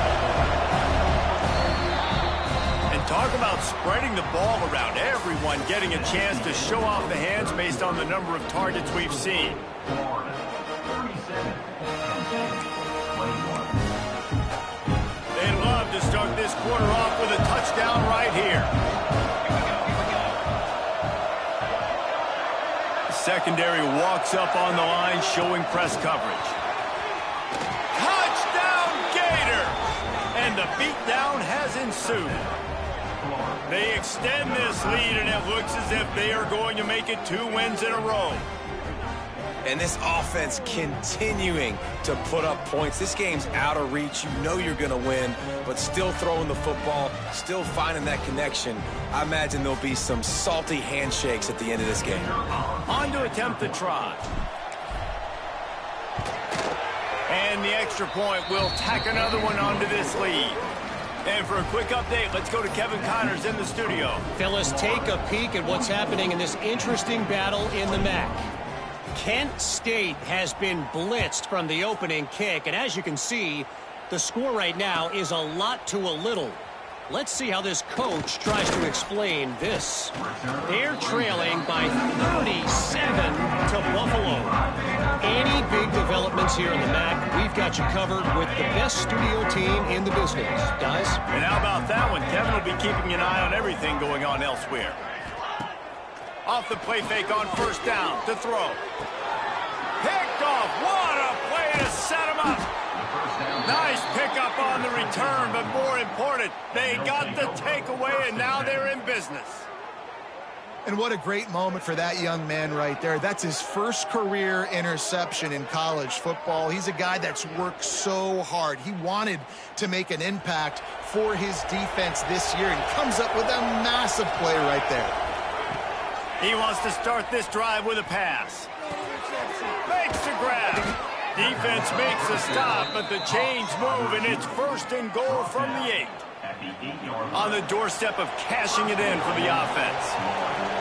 S1: Talk about spreading the ball around. Everyone getting a chance to show off the hands based on the number of targets we've seen. They love to start this quarter off with a touchdown right here. The secondary walks up on the line showing press coverage. Touchdown Gator! And the beatdown has ensued. They extend this lead, and it looks as if they are going to make it 2 wins in a row.
S2: And this offense continuing to put up points. This game's out of reach. You know you're going to win, but still throwing the football, still finding that connection. I imagine there'll be some salty handshakes at the end of this game.
S1: On to attempt the try. And the extra point will tack another one onto this lead. And for a quick update, let's go to Kevin Connors in the studio.
S5: Phyllis, take a peek at what's happening in this interesting battle in the MAC. Kent State has been blitzed from the opening kick, and as you can see, the score right now is a lot to a little. Let's see how this coach tries to explain this. They're trailing by 37 to Buffalo. Any big developments here in the MAC, we've got you covered with the best studio team in the business. Guys?
S1: And how about that one? Kevin will be keeping an eye on everything going on elsewhere. Off the play fake on 1st down to throw. Picked off. What a play to set him up. Nice pickup on the return, but more important, they got the takeaway, and now they're in business.
S3: And what a great moment for that young man right there. That's his first career interception in college football. He's a guy that's worked so hard. He wanted to make an impact for his defense this year and comes up with a massive play right there.
S1: He wants to start this drive with a pass. Makes the grab. Defense makes a stop, but the chains move, and it's 1st and goal from the 8. On the doorstep of cashing it in for the offense.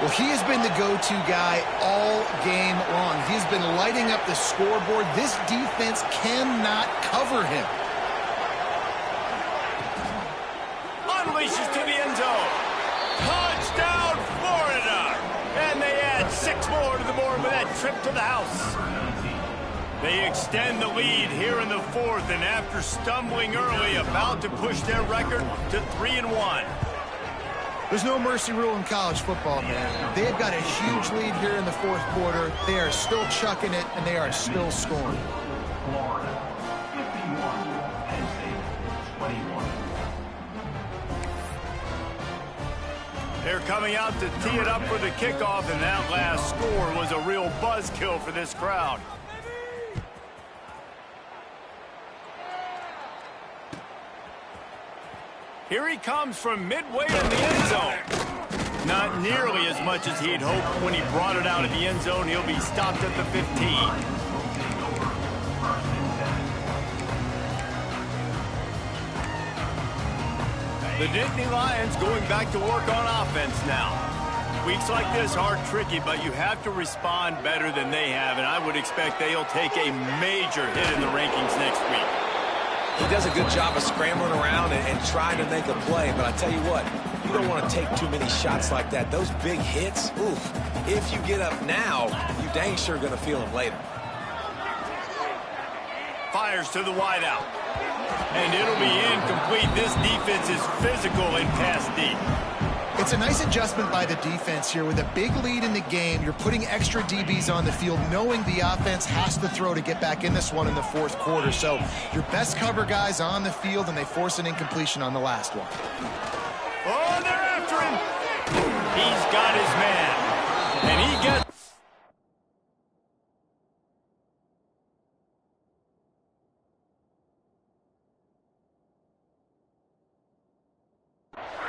S3: Well, he has been the go-to guy all game long. He's been lighting up the scoreboard. This defense cannot cover him.
S1: Unleashes to the end zone. Touchdown, Florida! And they add 6 more to the board with that trip to the house. They extend the lead here in the 4th, and after stumbling early, about to push their record to 3-1.
S3: There's no mercy rule in college football, man. They've got a huge lead here in the fourth quarter. They are still chucking it, and they are still scoring.
S6: Florida, 51. Penn State, 21.
S1: They're coming out to tee it up for the kickoff, and that last score was a real buzzkill for this crowd. Here he comes from midway in the end zone. Not nearly as much as he'd hoped when he brought it out of the end zone. He'll be stopped at the 15. The Nittany Lions going back to work on offense now. Weeks like this are tricky, but you have to respond better than they have, and I would expect they'll take a major hit in the rankings next week.
S2: He does a good job of scrambling around and trying to make a play, but I tell you what, you don't want to take too many shots like that. Those big hits, oof, if you get up now, you dang sure going to feel them later.
S1: Fires to the wideout. And it'll be incomplete. This defense is physical and pass deep.
S3: It's a nice adjustment by the defense here. With a big lead in the game, you're putting extra DBs on the field, knowing the offense has to throw to get back in this one in the fourth quarter. So your best cover guys on the field, and they force an incompletion on the last one.
S1: Oh, they're after him. He's got his man. And he gets...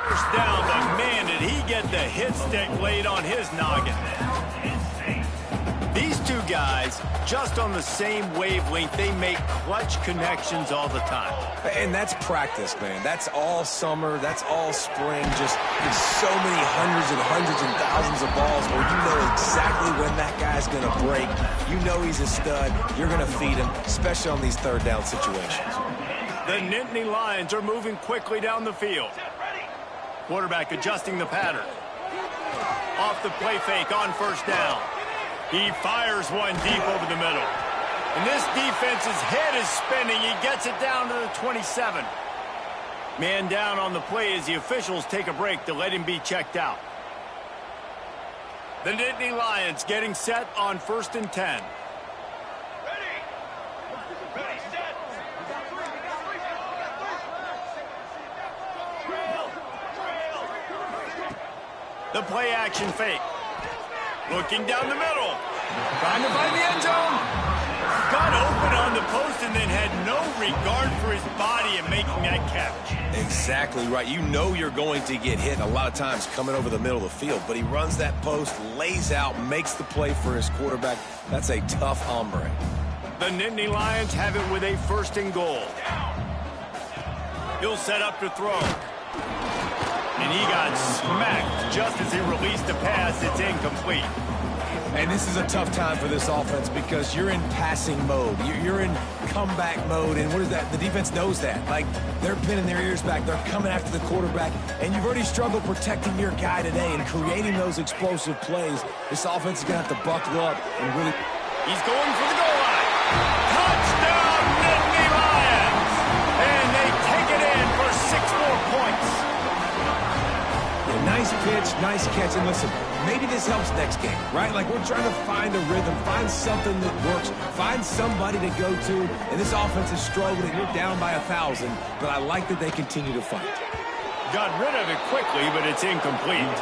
S1: first down, but man, did he get the hit stick laid on his noggin. These two guys, just on the same wavelength, they make clutch connections all the time.
S2: And that's practice, man. That's all summer. That's all spring. Just so many hundreds and thousands of balls where you know exactly when that guy's going to break. You know he's a stud. You're going to feed him, especially on these third down situations.
S1: The Nittany Lions are moving quickly down the field. Quarterback adjusting the pattern. Off the play fake on first down. He fires one deep over the middle. And this defense's head is spinning. He gets it down to the 27. Man down on the play as the officials take a break to let him be checked out. The Nittany Lions getting set on 1st and 10. The play action fake. Looking down the middle. Trying to find the end zone. Got open on the post and then had no regard for his body in making that catch.
S2: Exactly right. You know you're going to get hit a lot of times coming over the middle of the field, but he runs that post, lays out, makes the play for his quarterback. That's a tough hombre.
S1: The Nittany Lions have it with a 1st and goal. He'll set up to throw. And he got smacked just as he released the pass. It's incomplete.
S2: And this is a tough time for this offense because you're in passing mode. You're in comeback mode. And what is that? The defense knows that. Like, they're pinning their ears back. They're coming after the quarterback. And you've already struggled protecting your guy today and creating those explosive plays. This offense is going to have to buckle up and really...
S1: He's going for the goal line. Touchdown, Nittany Lions! And they take it in for 6 more points.
S2: Nice pitch, nice catch, and listen, maybe this helps next game, right? Like, we're trying to find a rhythm, find something that works, find somebody to go to, and this offense is struggling. You're down by 1,000, but I like that they continue to fight.
S1: Got rid of it quickly, but it's incomplete.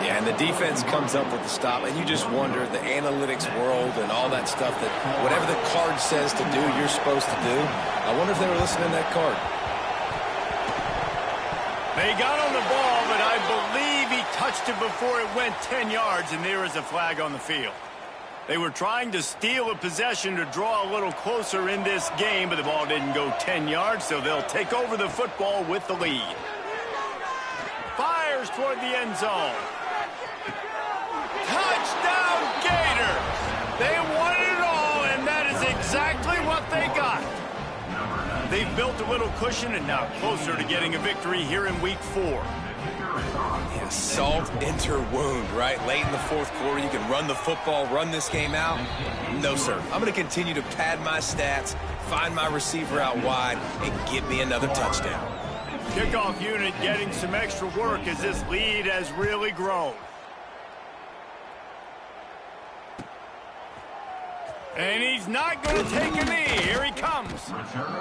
S2: Yeah, and the defense comes up with the stop, and you just wonder, the analytics world and all that stuff, that whatever the card says to do, you're supposed to do. I wonder if they were listening to that card.
S1: They got on the ball, but I believe he touched it before it went 10 yards, and there is a flag on the field. They were trying to steal a possession to draw a little closer in this game, but the ball didn't go 10 yards, so they'll take over the football with the lead. Fires toward the end zone. Touchdown, Gators! They wanted it all, and that is exactly what they got. They've built a little cushion and now closer to getting a victory here in week 4.
S2: Yeah, salt enter wound, right? Late in the fourth quarter, you can run the football, run this game out. No, sir. I'm going to continue to pad my stats, find my receiver out wide, and get me another touchdown.
S1: Kickoff unit getting some extra work as this lead has really grown. And he's not going to take a knee. Here he comes.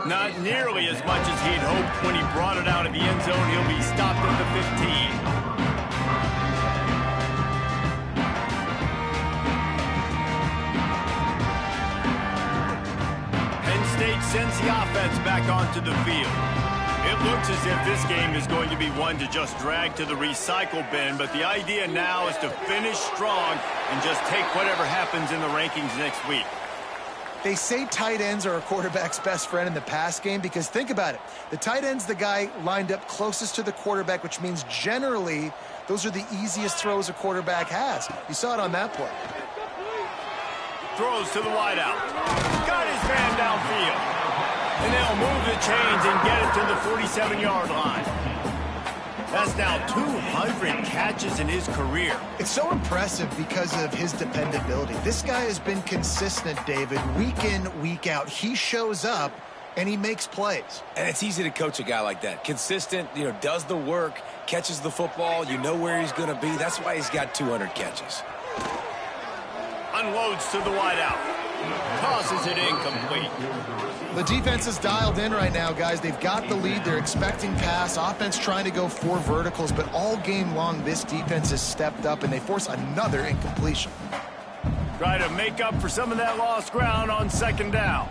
S1: Not nearly as much as he'd hoped when he brought it out of the end zone. He'll be stopped at the 15. Penn State sends the offense back onto the field. It looks as if this game is going to be one to just drag to the recycle bin, but the idea now is to finish strong and just take whatever happens in the rankings next week.
S3: They say tight ends are a quarterback's best friend in the pass game because think about it. The tight end's the guy lined up closest to the quarterback, which means generally those are the easiest throws a quarterback has. You saw it on that play.
S1: Throws to the wideout. Got his man downfield. And they'll move the chains and get it to the 47-yard line. That's now 200 catches in his career.
S3: It's so impressive because of his dependability. This guy has been consistent, David, week in, week out. He shows up, and he makes plays.
S2: And it's easy to coach a guy like that. Consistent, does the work, catches the football. You know where he's going to be. That's why he's got 200 catches.
S1: Unloads to the wideout. Tosses it incomplete.
S3: The defense is dialed in right now, guys. They've got the lead. They're expecting pass. Offense trying to go 4 verticals, but all game long, this defense has stepped up, and they force another incompletion.
S1: Try to make up for some of that lost ground on second down.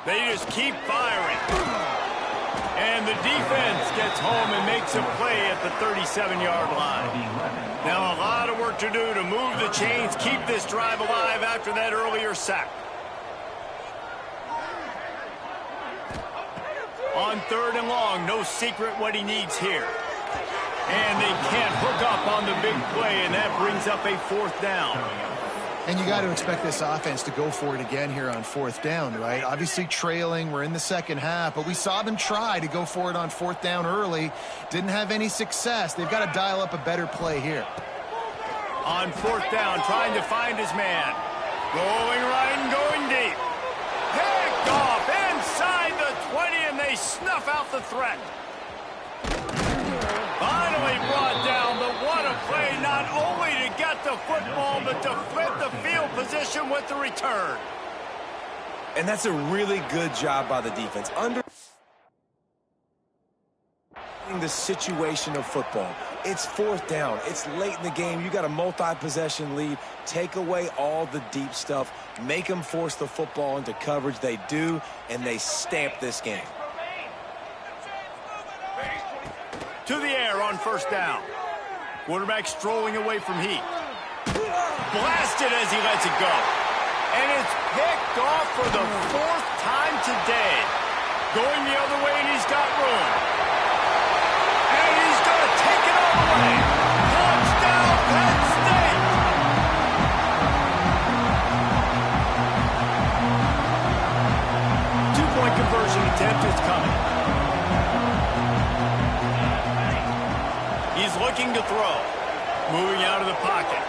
S1: They just keep firing. And the defense gets home and makes a play at the 37-yard line. Now a lot of work to do to move the chains, keep this drive alive after that earlier sack. On 3rd and long, no secret what he needs here. And they can't hook up on the big play, and that brings up a 4th down.
S3: And you got to expect this offense to go for it again here on 4th down, right? Obviously trailing, we're in the second half, but we saw them try to go for it on 4th down early. Didn't have any success. They've got to dial up a better play here.
S1: On 4th down, trying to find his man. Going right and going deep. Picked off inside the 20, and they snuff out the threat. Finally brought down, but what a play, not only to get the football, but to flip the field position with the return.
S2: And that's a really good job by the defense. Under the situation of football. It's 4th down. It's late in the game. You got a multi-possession lead. Take away all the deep stuff. Make them force the football into coverage. They do, and they stamp this game.
S1: To the air on 1st down. Quarterback strolling away from heat. Blasted as he lets it go. And it's picked off for the 4th time today. Going the other way, and he's got room. And he's going to take it all the way. Touchdown, Penn State! Two-point conversion attempt is coming. He's looking to throw. Moving out of the pocket.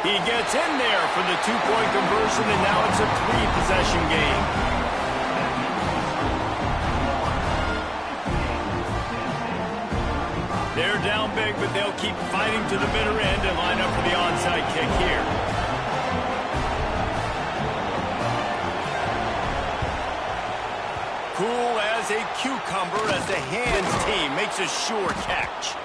S1: He gets in there for the 2-point conversion, and now it's a 3-possession game. They're down big, but they'll keep fighting to the bitter end and line up for the onside kick here. Cool as a cucumber as the hands team makes a sure catch.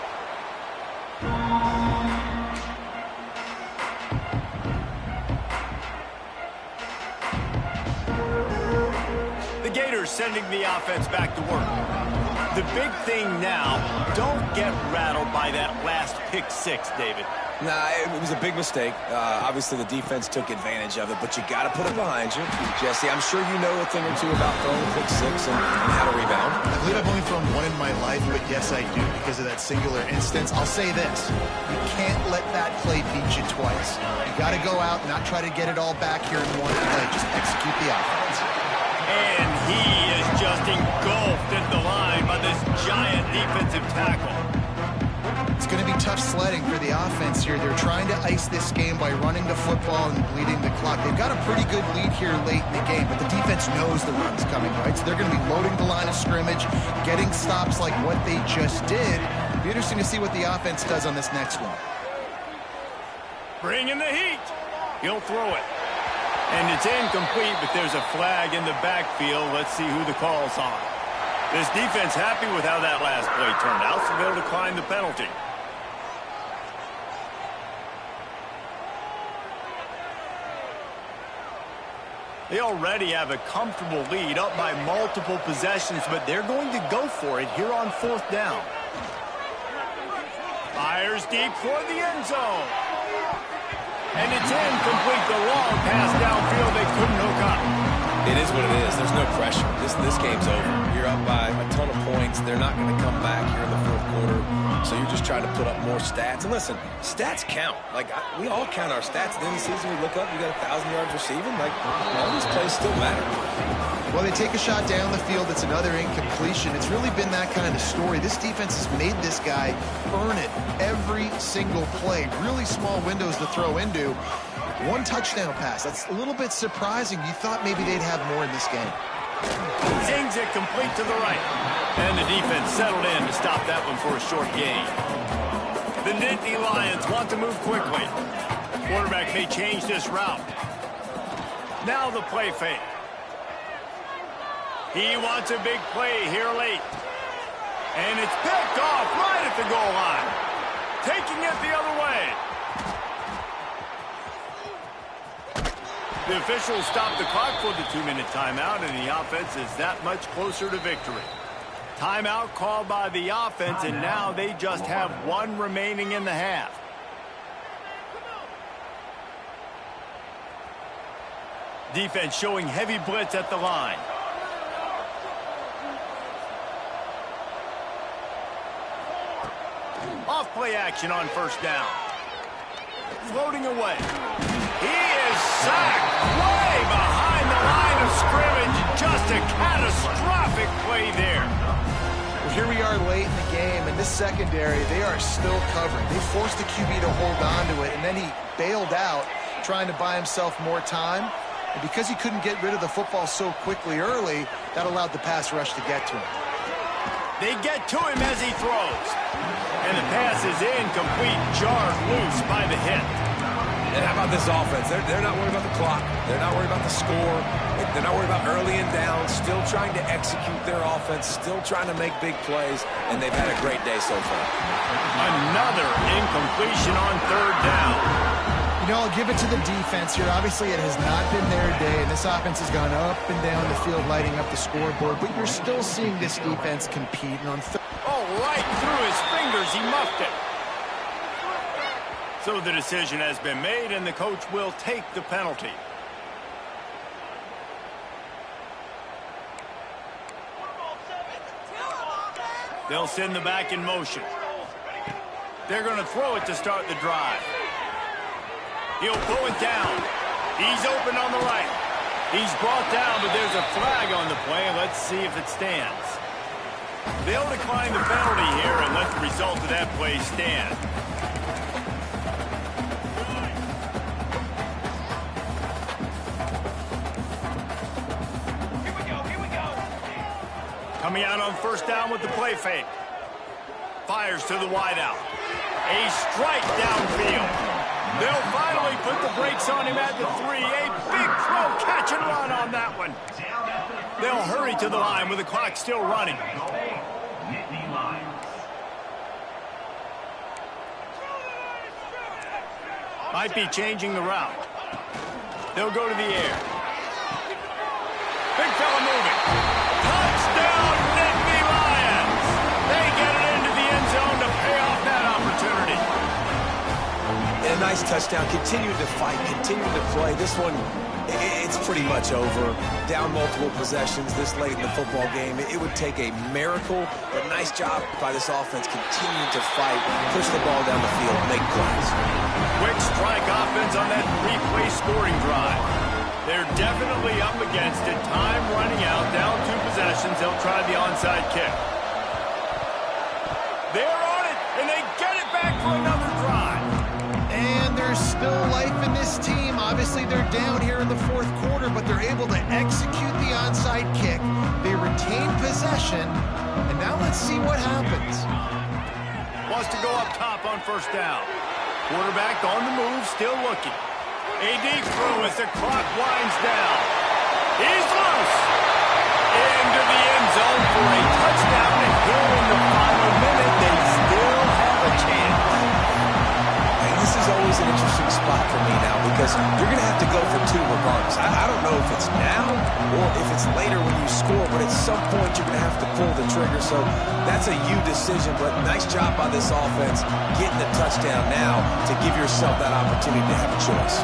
S1: The Gators sending the offense back to work. The big thing now, don't get rattled by that last pick 6, David.
S2: Nah, it was a big mistake. Obviously, the defense took advantage of it, but you got to put it behind you. Jesse, I'm sure you know a thing or two about throwing a pick 6 and how to rebound.
S3: I believe I've only thrown one in my life, but yes, I do because of that singular instance. I'll say this. You can't let that play beat you twice. You got to go out and not try to get it all back here in one play. Just execute the offense.
S1: And he is just engulfed at the line by this giant defensive tackle.
S3: It's going to be tough sledding for the offense here. They're trying to ice this game by running the football and bleeding the clock. They've got a pretty good lead here late in the game, but the defense knows the run's coming, right? So they're going to be loading the line of scrimmage, getting stops like what they just did. It'll be interesting to see what the offense does on this next one.
S1: Bring in the heat. He'll throw it. And it's incomplete, but there's a flag in the backfield. Let's see who the call's on. This defense happy with how that last play turned out, so they'll decline the penalty. They already have a comfortable lead, up by multiple possessions, but they're going to go for it here on 4th down. Fires deep for the end zone. And it's incomplete. The long pass downfield, they couldn't hook up.
S2: It is what it is. There's no pressure. This game's over. You're up by a ton of points. They're not going to come back here in the 4th quarter. So you're just trying to put up more stats. And listen, stats count. Like, we all count our stats. At the end of the season, we look up, you got 1,000 yards receiving. Like, all these plays still matter.
S3: Well, they take a shot down the field. It's another incompletion. It's really been that kind of story. This defense has made this guy earn it every single play. Really small windows to throw into. 1 touchdown pass. That's a little bit surprising. You thought maybe they'd have more in this game.
S1: Zings it complete to the right. And the defense settled in to stop that one for a short gain. The Nittany Lions want to move quickly. Quarterback may change this route. Now the play fake. He wants a big play here late. And it's picked off right at the goal line. Taking it the other way. The officials stopped the clock for the 2-minute timeout, and the offense is that much closer to victory. Timeout called by the offense, and now they just have 1 remaining in the half. Defense showing heavy blitz at the line. Off play action on 1st down. Floating away. He is sacked way behind the line of scrimmage. Just a catastrophic play there.
S3: Well, here we are late in the game, and this secondary, they are still covering. They forced the QB to hold on to it, and then he bailed out, trying to buy himself more time. And because he couldn't get rid of the football so quickly early, that allowed the pass rush to get to him.
S1: They get to him as he throws. And the pass is incomplete, jarred loose by the hit.
S2: And how about this offense? They're not worried about the clock. They're not worried about the score. They're not worried about early and down. Still trying to execute their offense. Still trying to make big plays. And they've had a great day so far.
S1: Another incompletion on 3rd down.
S3: You know, I'll give it to the defense here. Obviously, it has not been their day, and this offense has gone up and down the field, lighting up the scoreboard. But you're still seeing this defense compete. And on
S1: right through his fingers, he muffed it. So the decision has been made, and the coach will take the penalty. They'll send the back in motion. They're going to throw it to start the drive. He'll pull it down. He's open on the right. He's brought down, but there's a flag on the play. Let's see if it stands. They'll decline the penalty here and let the result of that play stand.
S4: Here we go.
S1: Coming out on 1st down with the play fake. Fires to the wideout. A strike downfield. They'll finally put the brakes on him at the 3. A big throw, catch and run on that one. They'll hurry to the line with the clock still running. Might be changing the route. They'll go to the air. Big fella moving. Touchdown, Nittany Lions. They get it into the end zone to pay off that opportunity.
S2: And a nice touchdown. Continued to fight, continued to play. This one, it's pretty much over. Down multiple possessions this late in the football game. It would take a miracle, but nice job by this offense continuing to fight, push the ball down the field, make plays.
S1: Quick strike offense on that 3-play scoring drive. They're definitely up against it. Time running out, down 2 possessions. They'll try the onside kick. They're on it, and they get it back for another drive.
S3: obviously they're down here in the fourth quarter, but they're able to execute the onside kick. They retain possession, and now let's see what happens.
S1: Wants to go up top on first down. Quarterback on the move, still looking. A deep throw as the clock winds down. He's loose. Into the end zone for a touchdown, and here in the final minute, they still have a chance.
S2: And this is always an interesting spot for me now because you're going to have to go for two regardless. I don't know if it's now or if it's later when you score, but at some point you're going to have to pull the trigger. So that's a you decision, but nice job by this offense getting the touchdown now to give yourself that opportunity to have a choice.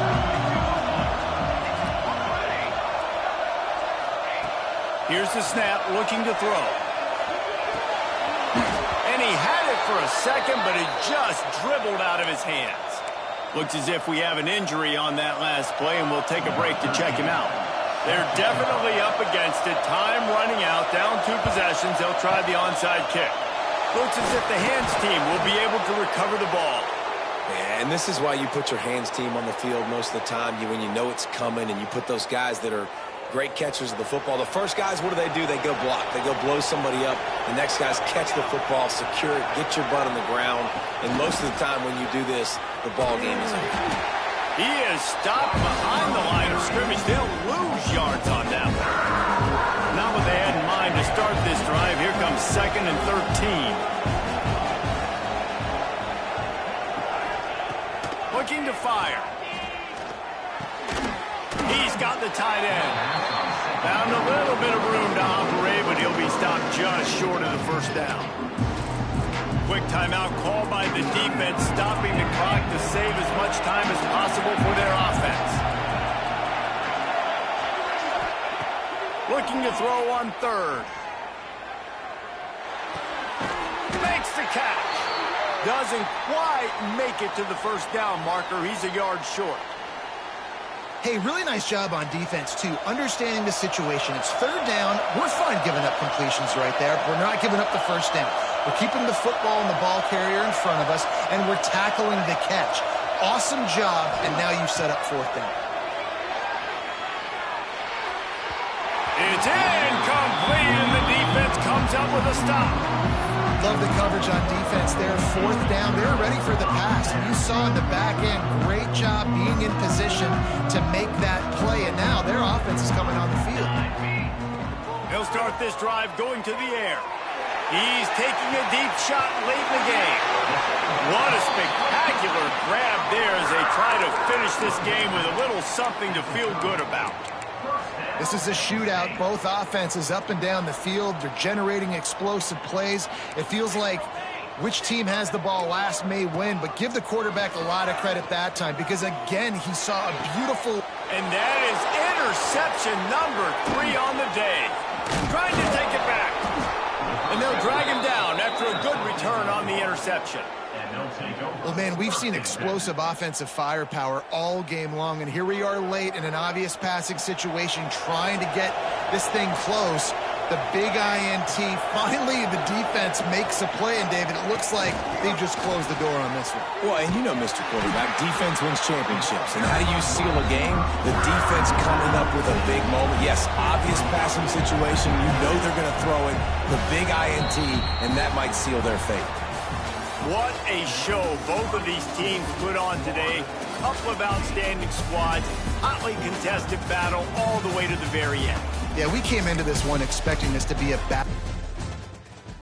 S1: Here's the snap, looking to throw. And he had it for a second, but it just dribbled out of his hands. Looks as if we have an injury on that last play, and we'll take a break to check him out. They're definitely up against it. Time running out, down 2 possessions. They'll try the onside kick. Looks as if the hands team will be able to recover the ball.
S2: And this is why you put your hands team on the field most of the time when you know it's coming, and you put those guys that are great catchers of the football. The first guys, what do? They go block. They go blow somebody up. The next guys catch the football, secure it, get your butt on the ground. And most of the time when you do this, the ball game is over.
S1: He is stopped behind the line of scrimmage. They'll lose yards on that one. Not what they had in mind to start this drive. Here comes 2nd and 13. Looking to fire. He's got the tight end. Found a little bit of room to operate, but he'll be stopped just short of the first down. Quick timeout called by the defense, stopping the clock to save as much time as possible for their offense. Looking to throw on 3rd. Makes the catch. Doesn't quite make it to the first down marker. He's a yard short.
S3: Hey, really nice job on defense, too, understanding the situation. It's 3rd down. We're fine giving up completions right there. We're not giving up the first down. We're keeping the football and the ball carrier in front of us, and we're tackling the catch. Awesome job, and now you set up 4th down.
S1: It's incomplete, and the defense comes up with a stop.
S3: Love the coverage on defense there. 4th down. They're ready for the pass. And you saw in the back end, great job being in position to make that play. And now their offense is coming on the field.
S1: He'll start this drive going to the air. He's taking a deep shot late in the game. What a spectacular grab there as they try to finish this game with a little something to feel good about.
S3: This is a shootout. Both offenses up and down the field. They're generating explosive plays. It feels like which team has the ball last may win, but give the quarterback a lot of credit that time because, again, he saw a beautiful...
S1: And that is interception number 3 on the day. Trying to take it back. And they'll drag him down after a good return on the interception.
S3: Well, man, we've seen explosive offensive firepower all game long, and here we are late in an obvious passing situation trying to get this thing close. The big INT. Finally, the defense makes a play, and David, it looks like they've just closed the door on this one.
S2: Well, and you know, Mr. Quarterback, defense wins championships. And how do you seal a game? The defense coming up with a big moment. Yes, obvious passing situation. You know they're going to throw it. The big INT, and that might seal their fate.
S1: What a show both of these teams put on today. Couple of outstanding squads, hotly contested battle all the way to the very end.
S3: Yeah, we came into this one expecting this to be a battle.